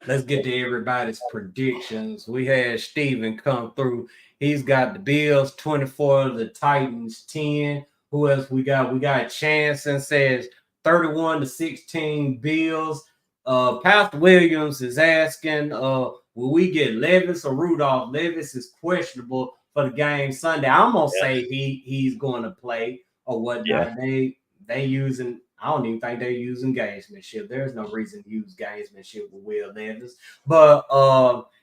[SPEAKER 4] Let's get to everybody's predictions. We had Steven come through. He's got the Bills 24, the Titans 10. Who else we got? We got Chanson says 31-16 Bills. Pastor Williams is asking, will we get Levis or Rudolph? Levis is questionable for the game Sunday. I'm gonna say he's going to play or whatnot. Yeah. They using. I don't even think they're using gamesmanship. There's no reason to use gamesmanship with Will Levis. But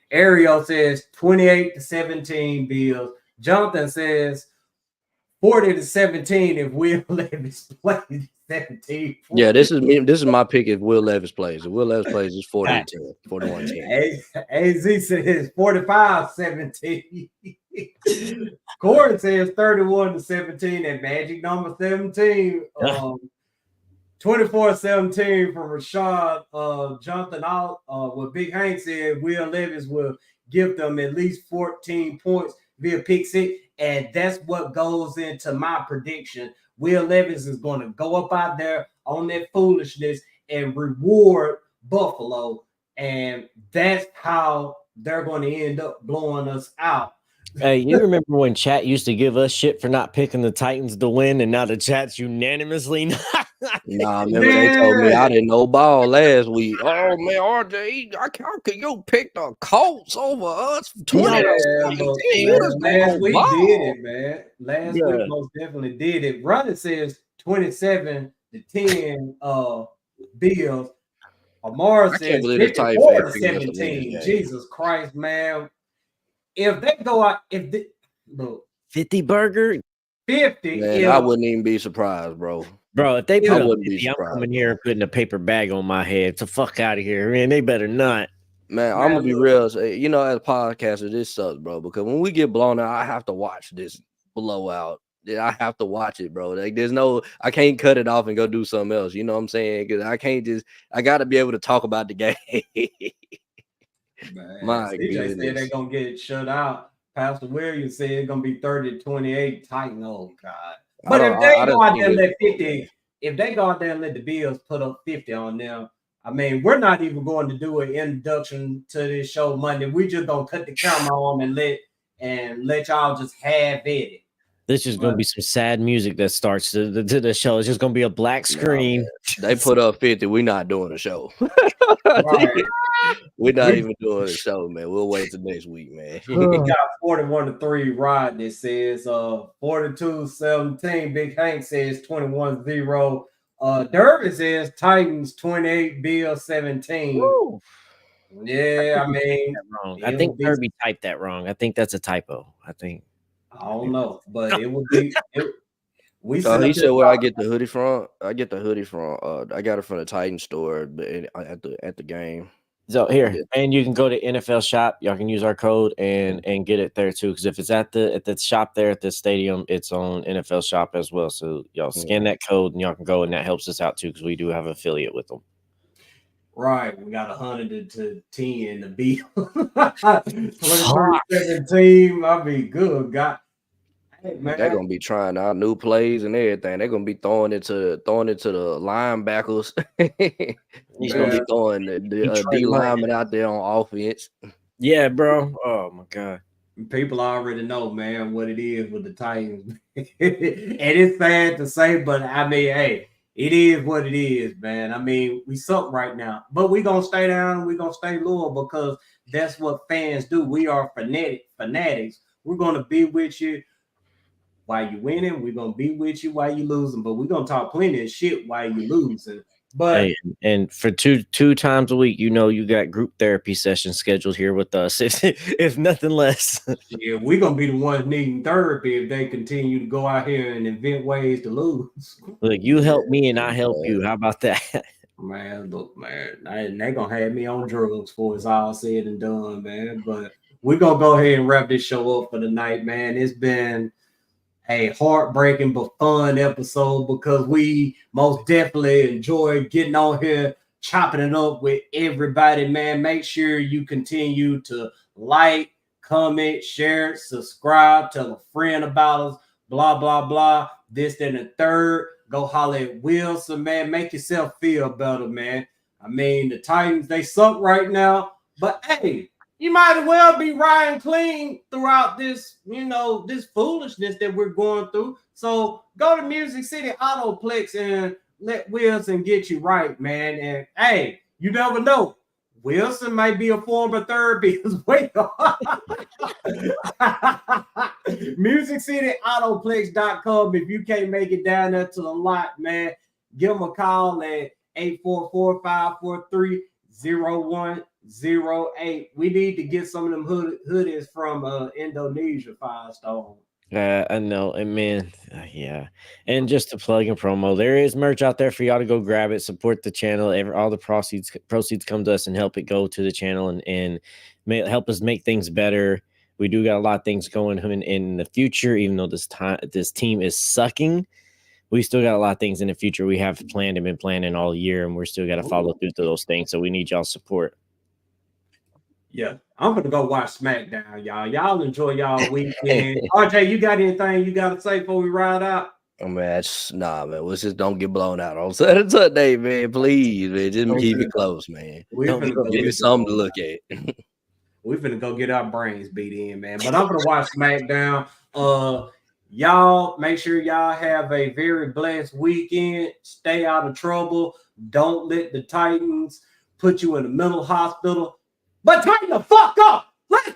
[SPEAKER 4] Ariel says 28-17 Bills. Jonathan says 40-17 if Will Levis plays 17.
[SPEAKER 3] Yeah, this is my pick if Will Levis plays. If Will Levis plays, it's 40-10, 41-10.
[SPEAKER 4] AZ says 45-17. Corey says 31-17 at magic number 17. 24-17 from Rashad. Jonathan out. What Big Hank said, Will Levis will give them at least 14 points via pick six. And that's what goes into my prediction. Will Levis is going to go up out there on that foolishness and reward Buffalo. And that's how they're going to end up blowing us out.
[SPEAKER 5] Hey, you remember when chat used to give us shit for not picking the Titans to win, and now the chat's unanimously not?
[SPEAKER 3] Nah, remember they told me I didn't know ball last week. Oh man, RJ, how could you pick the Colts over us? 2017.
[SPEAKER 4] Last week did it, man. Last week most definitely did it. Running says 27-10 Bills. Amara says 54-17. Jesus Christ, man. If they go out, look,
[SPEAKER 5] 50 burger,
[SPEAKER 4] 50.
[SPEAKER 3] Man, I wouldn't even be surprised, bro.
[SPEAKER 5] Bro, if they put
[SPEAKER 3] I
[SPEAKER 5] up
[SPEAKER 3] wouldn't
[SPEAKER 5] 50,
[SPEAKER 3] be
[SPEAKER 5] I'm
[SPEAKER 3] surprised,
[SPEAKER 5] coming here and putting a paper bag on my head. The fuck out of here, man. They better not.
[SPEAKER 3] Man, I'm gonna be real. You know, as a podcaster, this sucks, bro. Because when we get blown out, I have to watch this blowout. I have to watch it, bro. Like, I can't cut it off and go do something else. You know what I'm saying? Because I got to be able to talk about the game.
[SPEAKER 4] Man,
[SPEAKER 3] My
[SPEAKER 4] CJ
[SPEAKER 3] goodness.
[SPEAKER 4] said they're gonna get shut out. Pastor Williams said it's gonna be 30-28 Titan. Oh God. But if they go out there and let 50, if they go out there and let the Bills put up 50 on them, I mean, we're not even going to do an introduction to this show Monday. We just gonna cut the camera on and let y'all just have at it.
[SPEAKER 5] This is going to be some sad music that starts to the show. It's just going to be a black screen.
[SPEAKER 3] They put up 50. We're not doing a show.
[SPEAKER 4] Right.
[SPEAKER 3] We're not even doing a show, man. We'll wait till next week, man.
[SPEAKER 4] We got 41-3 Rod that says 42-17. Big Hank says 21-0. Durbin says Titans 28, Bills 17.
[SPEAKER 5] Woo.
[SPEAKER 4] Yeah, I mean,
[SPEAKER 5] wrong. I think Kirby typed that wrong. I think that's a typo.
[SPEAKER 4] I don't know, but it would be.
[SPEAKER 3] He said where I get the hoodie from. I get the hoodie from. I got it from the Titan store, but at the game.
[SPEAKER 5] So here, and you can go to NFL Shop. Y'all can use our code and get it there too. Because if it's at the shop there at the stadium, it's on NFL Shop as well. So y'all scan that code and y'all can go, and that helps us out too because we do have an affiliate with them.
[SPEAKER 4] Right, we got 100-10 the Bills. 23-17. I mean, good God. Hey, man.
[SPEAKER 3] They're gonna be trying out new plays and everything. They're gonna be throwing it to the linebackers. He's gonna be throwing the D lineman out there on offense.
[SPEAKER 5] Yeah, bro. Oh my God.
[SPEAKER 4] People already know, man, what it is with the Titans. And it's sad to say, but I mean, hey, it is what it is, man. I mean, we suck right now, but we're gonna stay down and we're gonna stay loyal because that's what fans do. We are fanatics. We're gonna be with you while you winning. We're gonna be with you while you losing, but we're gonna talk plenty of shit while you losing. But
[SPEAKER 5] hey, and for two times a week, you got group therapy sessions scheduled here with us. If nothing less.
[SPEAKER 4] Yeah, we're gonna be the ones needing therapy if they continue to go out here and invent ways to lose.
[SPEAKER 5] Look, you help me and I help you. How about that?
[SPEAKER 4] Man, look, man, they gonna have me on drugs before it's all said and done, man. But we're gonna go ahead and wrap this show up for the night, man. It's been a heartbreaking but fun episode because we most definitely enjoy getting on here, chopping it up with everybody, man. Make sure you continue to like, comment, share, subscribe, tell a friend about us, blah, blah, blah. This, then the third. Go holler at Wilson, man. Make yourself feel better, man. I mean, the Titans, they suck right now, but hey, you might as well be riding clean throughout this, this foolishness that we're going through. So go to Music City Autoplex and let Wilson get you right, man. And hey, you never know. Wilson might be a former third because wait on. MusicCityAutoplex.com. If you can't make it down there to the lot, man, give them a call at 844-543-0108. We need to get some of them hoodies from Indonesia, Firestone.
[SPEAKER 5] I know, and man, yeah. And just to plug and promo, there is merch out there for y'all to go grab it, support the channel. All the proceeds come to us and help it go to the channel and help us make things better. We do got a lot of things going in the future, even though this team is sucking. We still got a lot of things in the future we have planned and been planning all year, and we're still got to follow through to those things. So we need y'all support.
[SPEAKER 4] Yeah, I'm gonna go watch SmackDown, y'all. Y'all enjoy y'all weekend. RJ, you got anything you gotta say before we ride out?
[SPEAKER 3] Oh man, man. Let's just don't get blown out on Saturday, man. Please, man. Just keep it close, man. Give me something to look at.
[SPEAKER 4] we finna go get our brains beat in, man. But I'm gonna watch SmackDown. Y'all make sure y'all have a very blessed weekend. Stay out of trouble. Don't let the Titans put you in a mental hospital. But tighten the fuck up. Let's